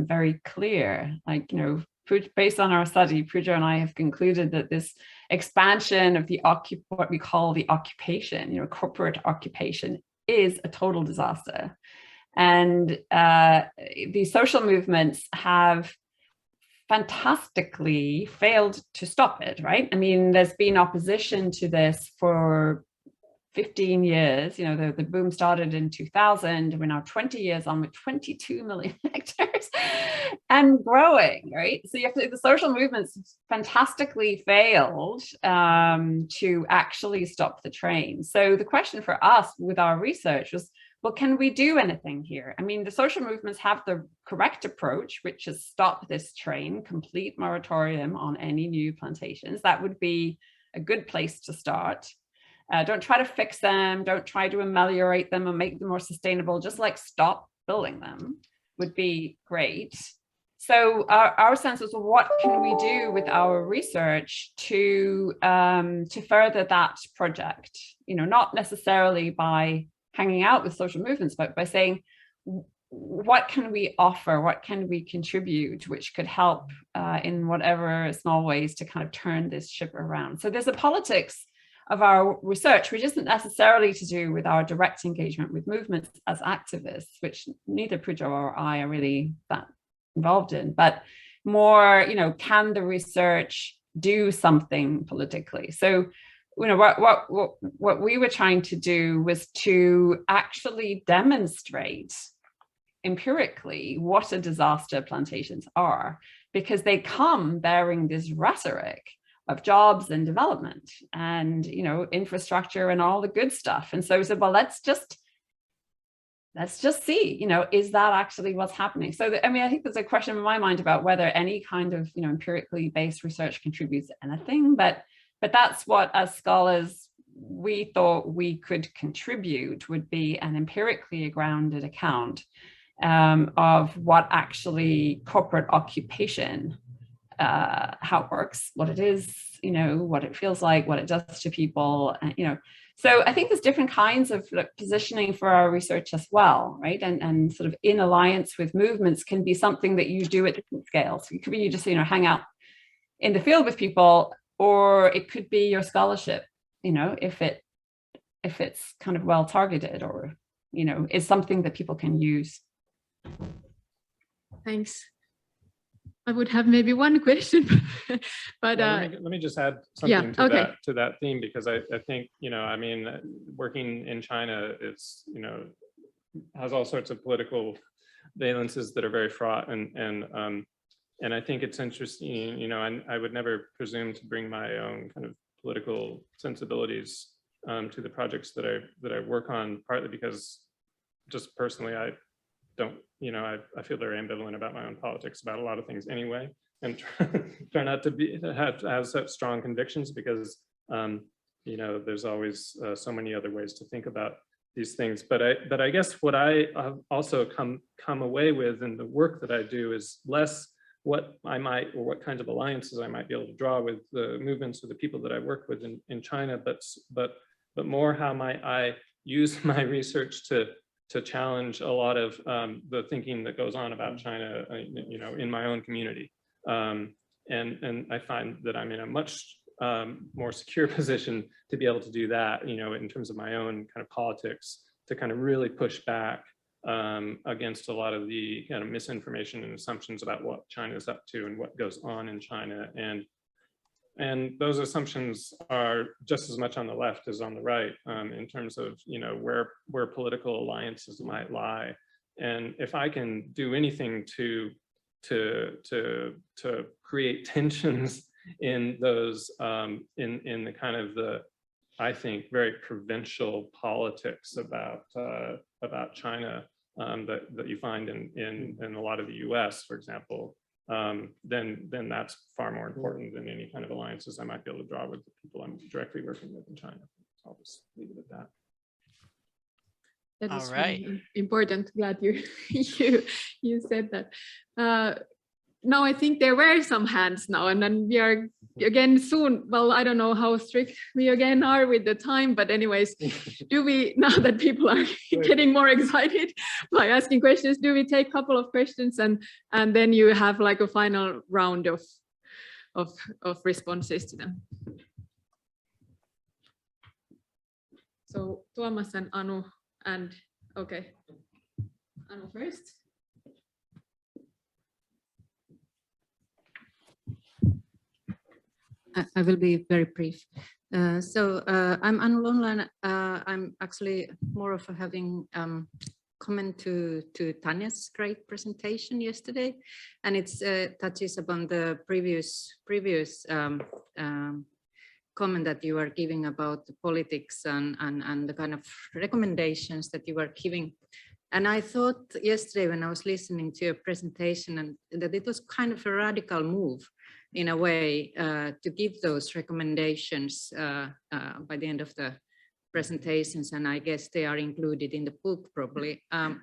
very clear. Like, you know, based on our study, Pooja and I have concluded that this expansion of what we call the occupation, you know, corporate occupation, is a total disaster. And the social movements have fantastically failed to stop it, right? I mean, there's been opposition to this for 15 years. You know, the boom started in 2000. We're now 20 years on with 22 million hectares and growing, right? So you have to, the social movements fantastically failed to actually stop the train. So the question for us with our research was, well, can we do anything here? I mean, the social movements have the correct approach, which is stop this train, complete moratorium on any new plantations. That would be a good place to start. Don't try to fix them. Don't try to ameliorate them and make them more sustainable. Just like stop building them would be great. So our sense was, well, what can we do with our research to further that project? You know, not necessarily by hanging out with social movements, but by saying, what can we offer? What can we contribute, which could help in whatever small ways to kind of turn this ship around? So there's a politics of our research, which isn't necessarily to do with our direct engagement with movements as activists, which neither Pooja or I are really that involved in, but more, you know, can the research do something politically? So, you know, what we were trying to do was to actually demonstrate empirically what a disaster plantations are, because they come bearing this rhetoric of jobs and development and, you know, infrastructure and all the good stuff. And so we said, well, let's just let's just see, you know, is that actually what's happening? So, I mean, I think there's a question in my mind about whether any kind of, you know, empirically based research contributes to anything, but that's what, as scholars, we thought we could contribute, would be an empirically grounded account of what actually corporate occupation, how it works, what it is, you know, what it feels like, what it does to people, you know. So I think there's different kinds of positioning for our research as well, right? And sort of in alliance with movements can be something that you do at different scales. It could be you just, you know, hang out in the field with people, or it could be your scholarship, you know, if it's kind of well targeted, or, you know, is something that people can use. Thanks. I would have maybe one question, but well, let me just add something to that theme, because I think, you know, I mean, working in China is, you know, has all sorts of political valences that are very fraught, and I think it's interesting, you know, and I would never presume to bring my own kind of political sensibilities to the projects that I work on, partly because just personally I don't, you know, I feel very ambivalent about my own politics about a lot of things anyway, and try not to have such strong convictions, because you know, there's always so many other ways to think about these things. But I guess what I have also come away with in the work that I do is less what I might, or what kinds of alliances I might be able to draw with the movements or the people that I work with in China, but more how might I use my research to challenge a lot of the thinking that goes on about China, you know, in my own community. And I find that I'm in a much more secure position to be able to do that, you know, in terms of my own kind of politics, to kind of really push back against a lot of the kind of misinformation and assumptions about what China is up to and what goes on in China. And those assumptions are just as much on the left as on the right, in terms of, you know, where political alliances might lie. And if I can do anything to create tensions in those, in the kind of the, I think, very provincial politics about China that you find in a lot of the US, for example, then that's far more important than any kind of alliances I might be able to draw with the people I'm directly working with in China. So I'll just leave it at that. That is all right. really important. Glad you you said that. Now I think there were some hands now, and then we are again soon. Well, I don't know how strict we again are with the time, but anyways, do we, now that people are getting more excited by asking questions, do we take a couple of questions and then you have like a final round of responses to them? So Tuomas and Anu, and okay, Anu first. I will be very brief. I'm Anu Lonlan. I'm actually more of having comment to Tania's great presentation yesterday, and it's touches upon the previous comment that you are giving about the politics and the kind of recommendations that you are giving. And I thought yesterday when I was listening to your presentation, and that it was kind of a radical move in a way to give those recommendations by the end of the presentations, and I guess they are included in the book probably. I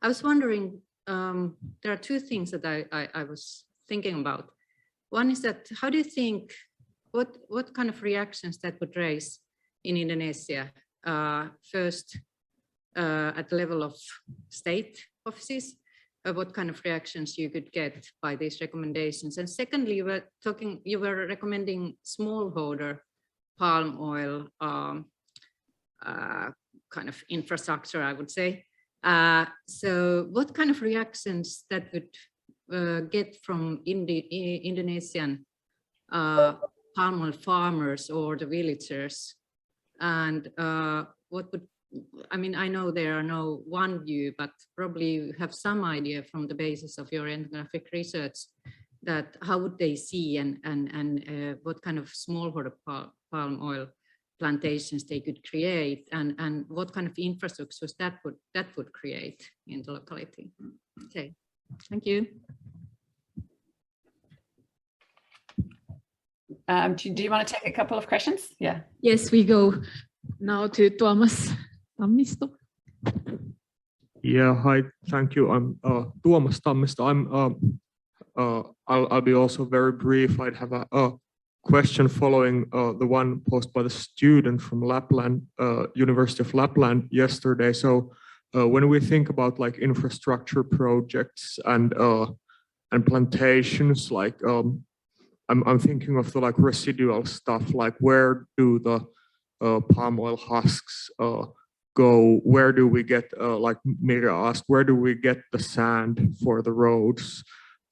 was wondering, there are two things that I was thinking about. One is that, how do you think, what kind of reactions that would raise in Indonesia? First, at the level of state offices, what kind of reactions you could get by these recommendations? And secondly, you were recommending smallholder palm oil kind of infrastructure, I would say. So what kind of reactions that would get from Indonesian palm oil farmers or the villagers? And what would, I mean, I know there are no one view, but probably you have some idea from the basis of your ethnographic research that how would they see and what kind of smallholder palm oil plantations they could create, and what kind of infrastructures that would create in the locality. Okay, thank you. Do you want to take a couple of questions? Yeah. Yes, we go now to Tuomas Tammisto. Yeah, hi, thank you. I'm Tuomas Tammisto. I'll be also very brief. I'd have a question following the one posed by the student from Lapland, University of Lapland yesterday. So when we think about like infrastructure projects and plantations, like I'm thinking of the like residual stuff, like where do the palm oil husks go? Where do we get, like Mira asked, where do we get the sand for the roads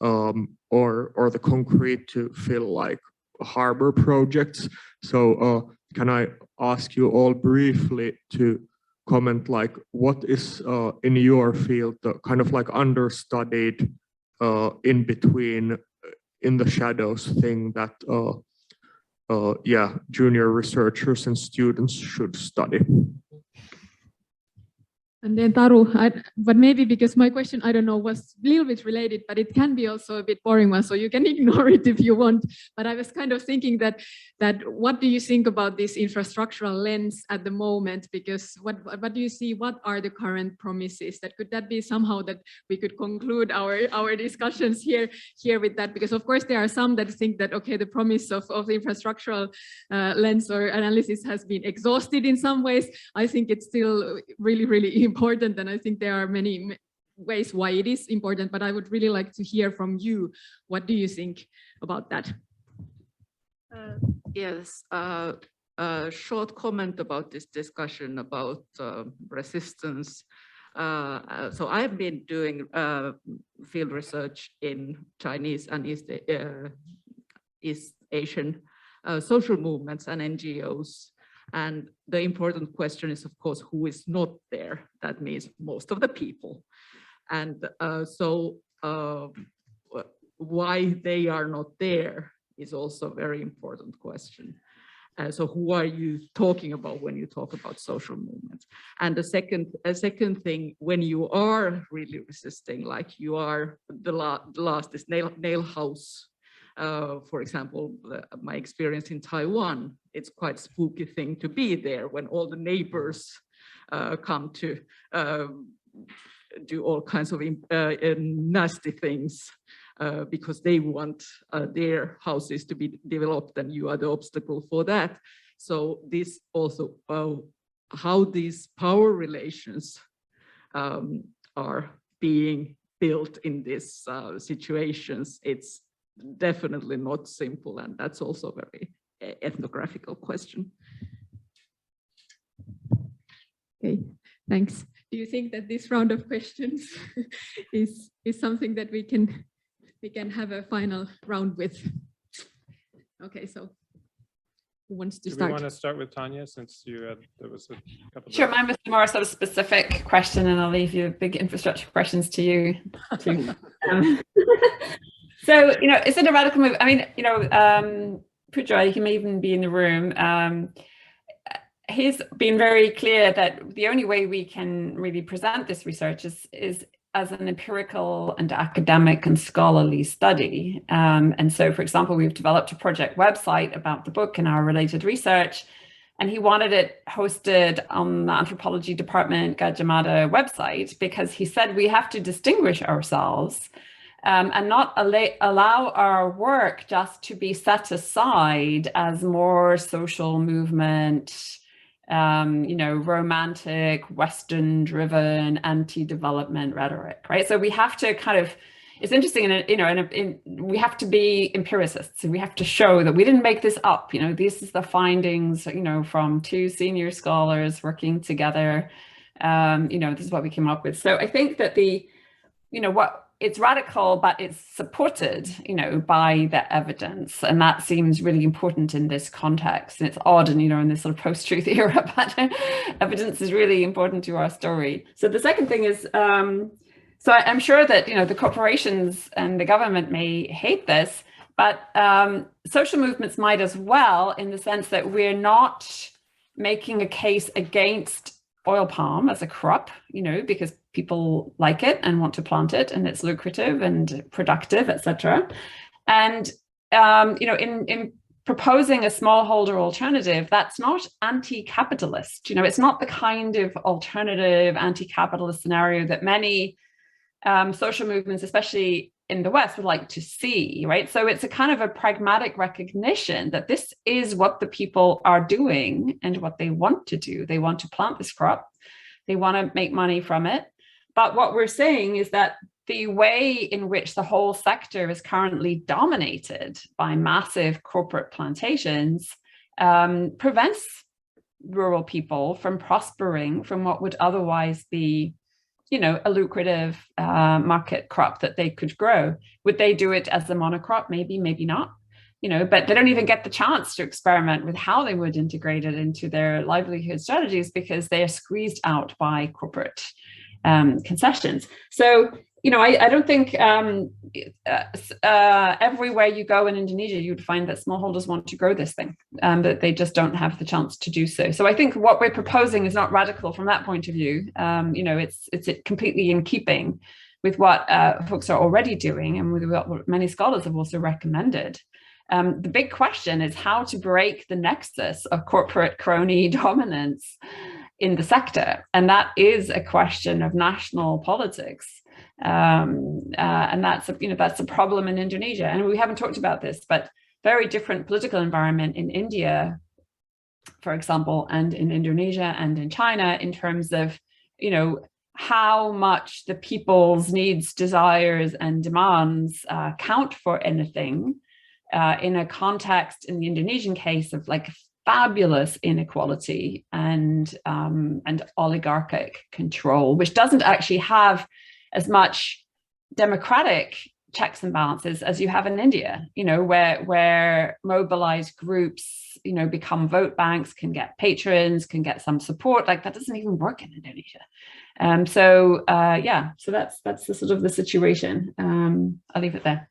or the concrete to fill like harbor projects? So can I ask you all briefly to comment, like what is in your field the kind of like understudied in between, in the shadows thing that yeah, junior researchers and students should study? And then Taru, but maybe because my question, I don't know, was a little bit related, but it can be also a bit boring one, so you can ignore it if you want. But I was kind of thinking that what do you think about this infrastructural lens at the moment? Because what do you see? What are the current promises? Could that be somehow that we could conclude our discussions here with that? Because of course there are some that think that okay, the promise of the infrastructural lens or analysis has been exhausted in some ways. I think it's still really important, and I think there are many ways why it is important, but I would really like to hear from you. What do you think about that? Yes, a short comment about this discussion about resistance. So I've been doing field research in Chinese and East Asian social movements and NGOs. And the important question is, of course, who is not there? That means most of the people. And so why they are not there is also a very important question. So who are you talking about when you talk about social movements? And a second thing, when you are really resisting, like you are the last is nail house. For example, my experience in Taiwan, it's quite spooky thing to be there when all the neighbors come to do all kinds of nasty things because they want their houses to be developed, and you are the obstacle for that. So this also, how these power relations are being built in these situations, it's definitely not simple, and that's also a very ethnographical question. Okay, thanks. Do you think that this round of questions is something that we can have a final round with? Okay, so who wants to start? Do we want to start with Tania, since you had, there was a couple of... Sure, mine was more sort of specific question, and I'll leave you big infrastructure questions to you. So, you know, is it a radical move? I mean, you know, Pujoi, he may even be in the room. He's been very clear that the only way we can really present this research is as an empirical and academic and scholarly study. And so, for example, we've developed a project website about the book and our related research, and he wanted it hosted on the anthropology department Gajah Mada website, because he said we have to distinguish ourselves and not allow our work just to be set aside as more social movement, you know, romantic, Western-driven, anti-development rhetoric, right? So we have to kind of, it's interesting, you know, we have to be empiricists. We have to show that we didn't make this up. You know, this is the findings, you know, from two senior scholars working together. You know, this is what we came up with. So I think that you know, it's radical, but it's supported, you know, by the evidence. And that seems really important in this context. And it's odd, and, you know, in this sort of post-truth era, but evidence is really important to our story. So the second thing is, so I'm sure that, you know, the corporations and the government may hate this, but social movements might as well, in the sense that we're not making a case against oil palm as a crop, because people like it and want to plant it, and it's lucrative and productive, etc. And in proposing a smallholder alternative, that's not anti-capitalist. It's not the kind of alternative anti-capitalist scenario that many social movements, especially in the West, would like to see, right? So it's a kind of a pragmatic recognition that this is what the people are doing and what they want to do. They want to plant this crop. They want to make money from it. But what we're saying is that the way in which the whole sector is currently dominated by massive corporate plantations prevents rural people from prospering from what would otherwise be, a lucrative market crop that they could grow. Would they do it as a monocrop? Maybe, maybe not. But they don't even get the chance to experiment with how they would integrate it into their livelihood strategies because they are squeezed out by corporate concessions. So, I don't think everywhere you go in Indonesia, you'd find that smallholders want to grow this thing, but they just don't have the chance to do so. So I think what we're proposing is not radical from that point of view. It's completely in keeping with what folks are already doing and with what many scholars have also recommended. The big question is how to break the nexus of corporate crony dominance in the sector. And that is a question of national politics. And that's a problem in Indonesia. And we haven't talked about this, but very different political environment in India, for example, and in Indonesia and in China in terms of, how much the people's needs, desires, and demands count for anything in a context, in the Indonesian case, of like fabulous inequality and oligarchic control, which doesn't actually have as much democratic checks and balances as you have in India, where mobilized groups, become vote banks, can get patrons, can get some support. Like that doesn't even work in Indonesia. So that's the sort of the situation. I'll leave it there.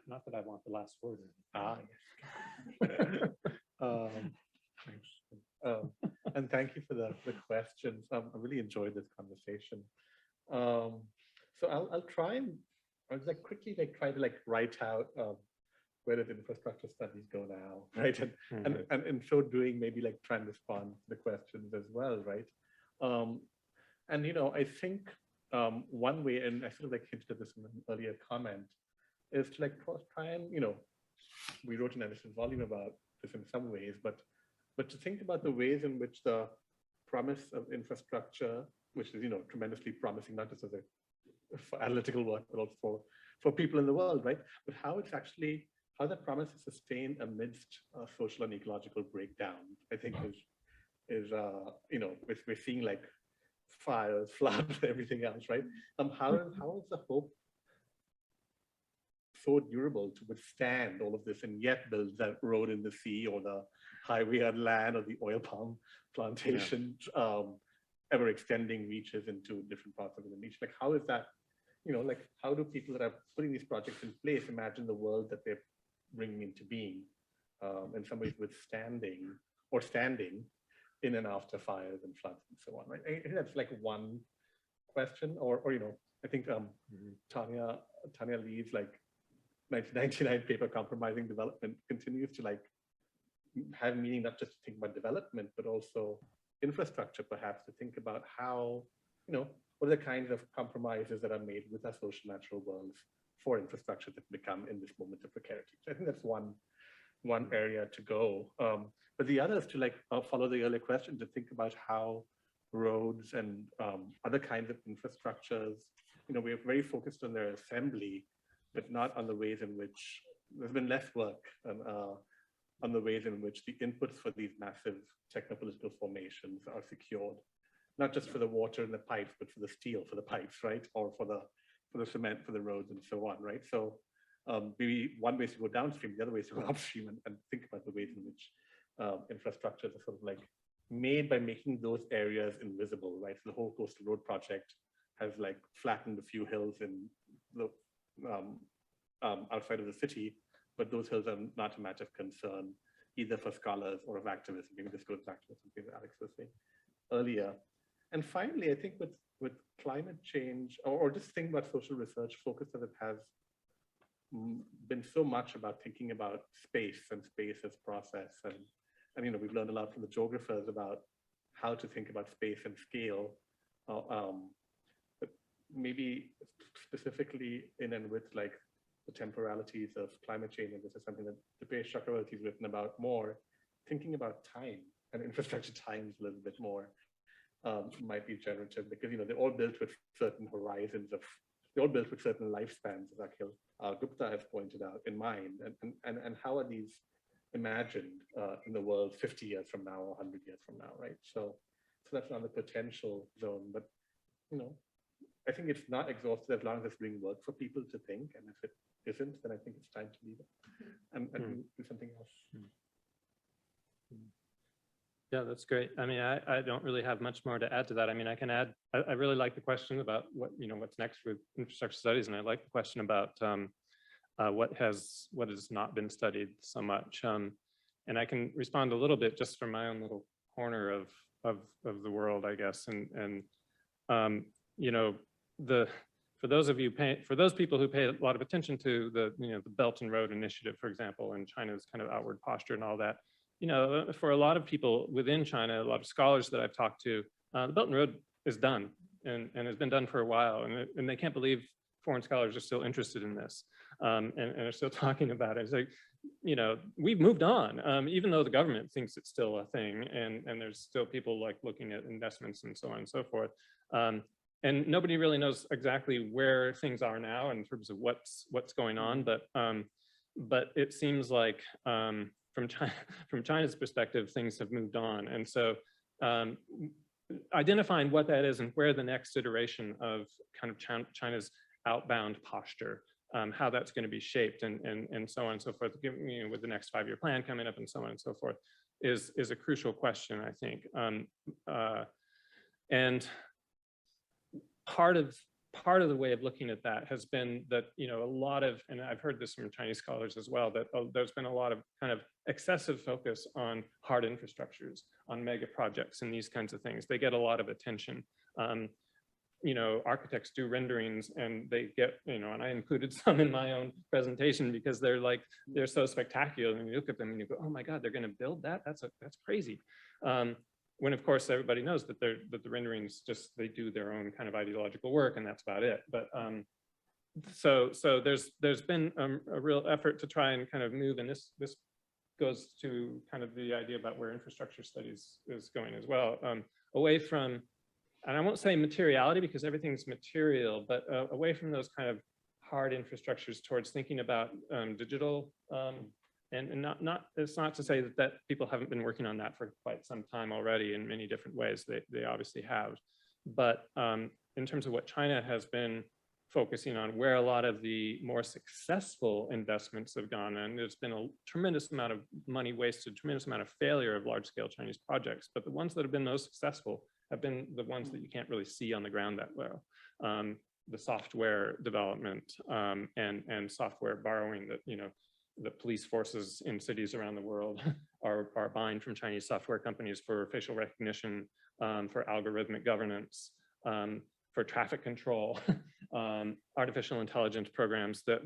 Not that I want the last word. And thank you for the questions. I really enjoyed this conversation. So I'll try and quickly try to write out where does infrastructure studies go now, right? And in so doing, maybe try and respond to the questions as well, right? And I think one way, and I sort of hinted at this in an earlier comment, is to try and we wrote an edited volume about this in some ways, but to think about the ways in which the promise of infrastructure, which is tremendously promising, not just as for analytical work, but also for people in the world, right? But how that promise is sustained amidst social and ecological breakdown, I think is we're seeing fires, floods, everything else, right? How is the hope so durable to withstand all of this and yet build that road in the sea or the highway on land or the oil palm plantations, ever extending reaches into different parts of Indonesia? How is that, how do people that are putting these projects in place imagine the world that they're bringing into being, in some ways withstanding or standing in and after fires and floods and so on, right? I think that's one question, or I think Tania leads 1999 paper Compromising Development continues to have meaning, not just to think about development, but also infrastructure, perhaps to think about how, what are the kinds of compromises that are made with our social natural worlds for infrastructure that become in this moment of precarity. So I think that's one area to go. But the other is to follow the earlier question, to think about how roads and other kinds of infrastructures, we're very focused on their assembly, but not on the ways in which there's been less work on the ways in which the inputs for these massive technopolitical formations are secured, not just for the water and the pipes, but for the steel, for the pipes, right? Or for the cement, for the roads and so on, right? So maybe one way is to go downstream, the other way is to go upstream and think about the ways in which infrastructures are sort of made by making those areas invisible, right? So the whole coastal road project has flattened a few hills in the outside of the city, but those hills are not a matter of concern either for scholars or of activists. Maybe this goes back to something that Alex was saying earlier. And finally, I think with climate change, or just think about social research, focus that it has been so much about thinking about space and space as process. And we've learned a lot from the geographers about how to think about space and scale. But maybe specifically in and with like the temporalities of climate change, and this is something that Dipesh Chakravarti has written about more, thinking about time and infrastructure times a little bit more might be generative, because they're all built with certain horizons they're all built with certain lifespans, as Nikhil Gupta has pointed out, in mind, and how are these imagined in the world 50 years from now or 100 years from now, right? So that's on the potential zone, but I think it's not exhausted as long as it's doing work for people to think, and if it isn't, then I think it's time to leave it and do something else. Yeah, that's great. I mean, I don't really have much more to add to that. I mean, I can add, I really like the question about what's next with infrastructure studies, and I like the question about what has not been studied so much. And I can respond a little bit just from my own little corner of the world, I guess. And for those people who pay a lot of attention to the Belt and Road Initiative, for example, and China's kind of outward posture and all that, for a lot of people within China, a lot of scholars that I've talked to, the Belt and Road is done and has been done for a while, and they can't believe foreign scholars are still interested in this and are still talking about it. It's like, we've moved on, even though the government thinks it's still a thing, and there's still people like looking at investments and so on and so forth. And nobody really knows exactly where things are now in terms of what's going on, but it seems like from China's perspective, things have moved on. And so identifying what that is and where the next iteration of kind of China's outbound posture, how that's going to be shaped and so on and so forth, with the next 5-year plan coming up and so on and so forth, is a crucial question, I think. And part of the way of looking at that has been that, a lot of, and I've heard this from Chinese scholars as well, that there's been a lot of kind of excessive focus on hard infrastructures, on mega projects and these kinds of things. They get a lot of attention. Architects do renderings and they get, and I included some in my own presentation because they're so spectacular, and you look at them and you go, oh my God, they're going to build that? That's crazy. When of course everybody knows that the renderings they do their own kind of ideological work, and that's about it. But so there's been a real effort to try and kind of move, and this goes to kind of the idea about where infrastructure studies is going as well, away from, and I won't say materiality because everything's material, but away from those kind of hard infrastructures towards thinking about digital. And it's not to say that people haven't been working on that for quite some time already in many different ways. They obviously have. But in terms of what China has been focusing on, where a lot of the more successful investments have gone, and there's been a tremendous amount of money wasted, tremendous amount of failure of large-scale Chinese projects. But the ones that have been most successful have been the ones that you can't really see on the ground that well. The software development and software borrowing that, the police forces in cities around the world are buying from Chinese software companies for facial recognition, for algorithmic governance, for traffic control, artificial intelligence programs that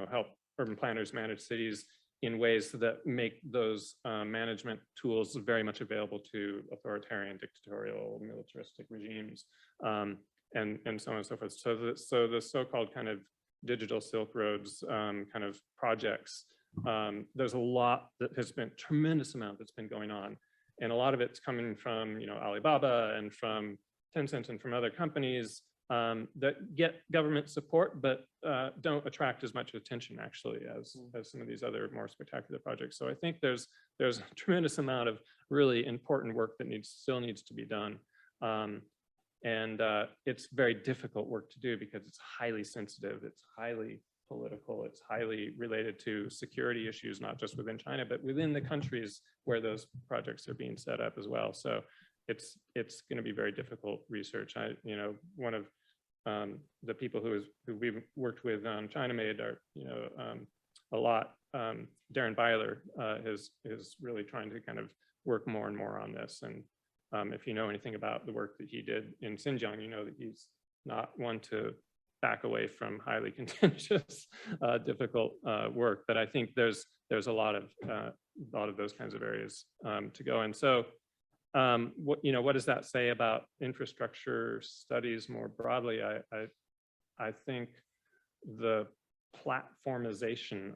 help urban planners manage cities in ways that make those management tools very much available to authoritarian, dictatorial, militaristic regimes, and so on and so forth. So the so-called kind of digital Silk Roads kind of projects, there's a lot that has been, tremendous amount that's been going on. And a lot of it's coming from, Alibaba and from Tencent and from other companies that get government support, but don't attract as much attention actually as some of these other more spectacular projects. So I think there's a tremendous amount of really important work that still needs to be done. And it's very difficult work to do because it's highly sensitive, it's highly political, it's highly related to security issues, not just within China, but within the countries where those projects are being set up as well. So it's going to be very difficult research. One of the people who we've worked with on ChinaMade are, a lot. Darren Byler is really trying to kind of work more and more on this. And if you know anything about the work that he did in Xinjiang, you know that he's not one to back away from highly contentious, difficult work. But I think there's a lot of those kinds of areas to go. And so, what does that say about infrastructure studies more broadly? I think the platformization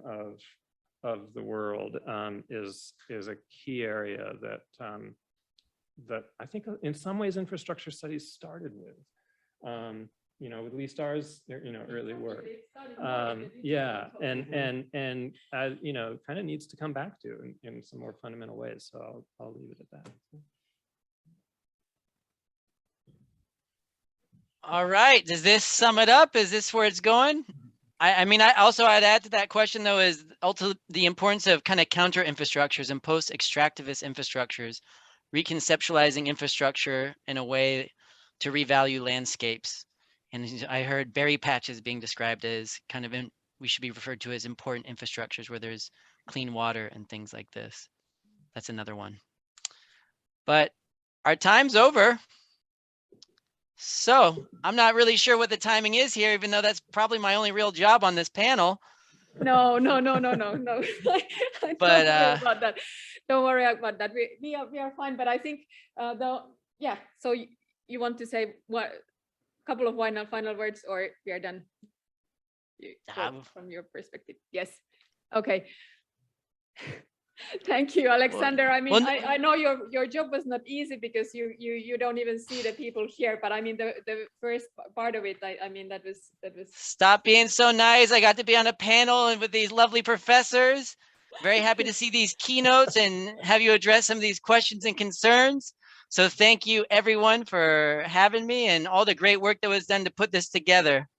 of the world is a key area that I think in some ways infrastructure studies started with. At least ours, early work. Yeah, and kind of needs to come back to in some more fundamental ways. So I'll leave it at that. All right, does this sum it up? Is this where it's going? I'd add to that question though, is also the importance of kind of counter infrastructures and post-extractivist infrastructures, reconceptualizing infrastructure in a way to revalue landscapes. And I heard berry patches being described as kind of, we should be referred to as important infrastructures where there's clean water and things like this. That's another one. But our time's over. So I'm not really sure what the timing is here, even though that's probably my only real job on this panel. No. But don't worry about that. Don't worry about that. We are fine. But I think So you want to say what? Couple of final words, or we are done? From your perspective, yes. Okay. Thank you, Alexander. I know your job was not easy because you don't even see the people here, but the first part of it, that was. Stop being so nice. I got to be on a panel and with these lovely professors. Very happy to see these keynotes and have you address some of these questions and concerns. So thank you everyone for having me and all the great work that was done to put this together.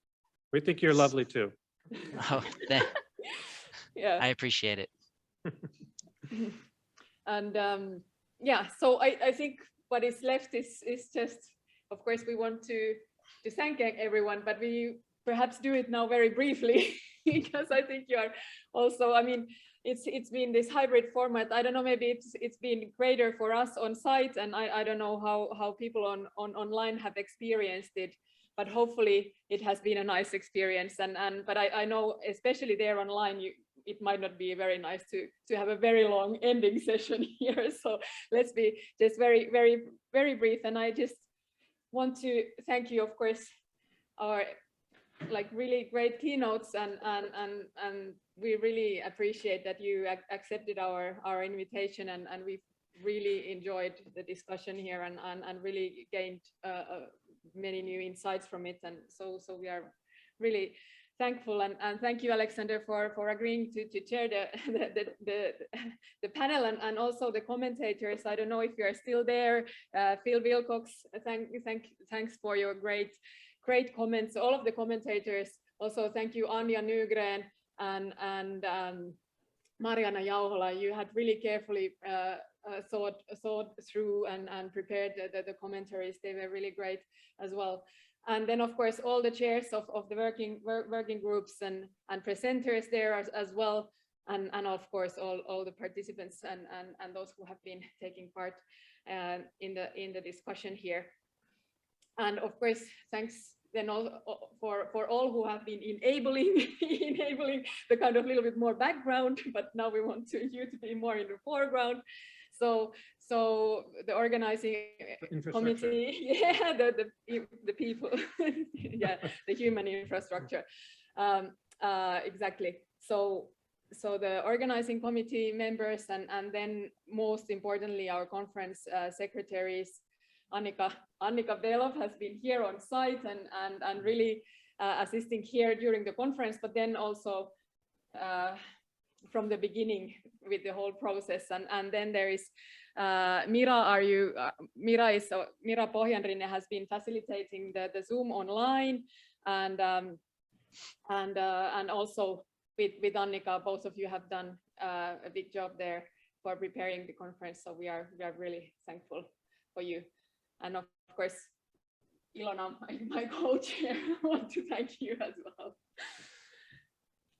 We think you're lovely too. Oh, yeah. I appreciate it. And so I think what is left is just, of course, we want to thank everyone, but we perhaps do it now very briefly because I think you are also, it's been this hybrid format. I don't know, maybe it's been greater for us on site, and I don't know how people online have experienced it, but hopefully it has been a nice experience. But I know, especially there online, it might not be very nice to have a very long ending session here. So let's be just very, very, very brief. And I just want to thank you, of course, our really great keynotes, and we really appreciate that you accepted our invitation, and we really enjoyed the discussion here and really gained many new insights from it. And so we are really thankful, and thank you, Alexander, for agreeing to chair the panel, and also the commentators. I don't know if you are still there. Phil Wilcox, thanks for your great comments. All of the commentators. Also, thank you, Anja Nygren and Mariana Jauhola. You had really carefully thought through and prepared the commentaries. They were really great as well. And then, of course, all the chairs of the working groups and presenters there as well, and of course all the participants and those who have been taking part in the discussion here. And of course, thanks then for all who have been enabling the kind of little bit more background, but now we want you to be more in the foreground. So the organizing committee, the people, the human infrastructure, exactly. So the organizing committee members, and then most importantly our conference secretaries. Annika Belov has been here on site and really assisting here during the conference, but then also from the beginning with the whole process. And then there is Mira. Mira Pohjanrinne has been facilitating the Zoom online, and also with Annika, both of you have done a big job there for preparing the conference. So we are really thankful for you. And of course, Ilona, my co-chair, want to thank you as well.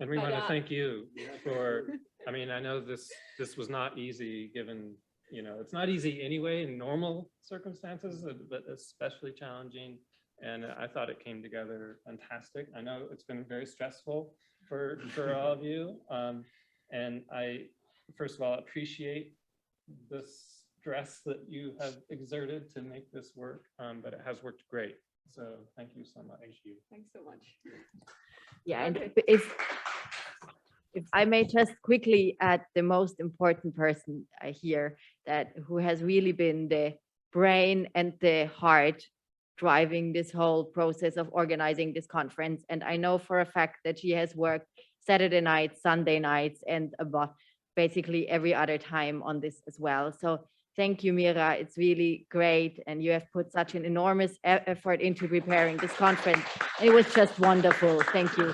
And we want to thank you for, I mean, I know this was not easy given, you know, it's not easy anyway in normal circumstances, but especially challenging. And I thought it came together fantastic. I know it's been very stressful for all of you. And I, first of all, appreciate the stress that you have exerted to make this work, but it has worked great. So thank you so much. Thank you. Thanks so much. Yeah, and if I may just quickly add the most important person here, who has really been the brain and the heart driving this whole process of organizing this conference. And I know for a fact that she has worked Saturday nights, Sunday nights, and basically every other time on this as well. So thank you, Mira. It's really great. And you have put such an enormous effort into preparing this conference. It was just wonderful. Thank you.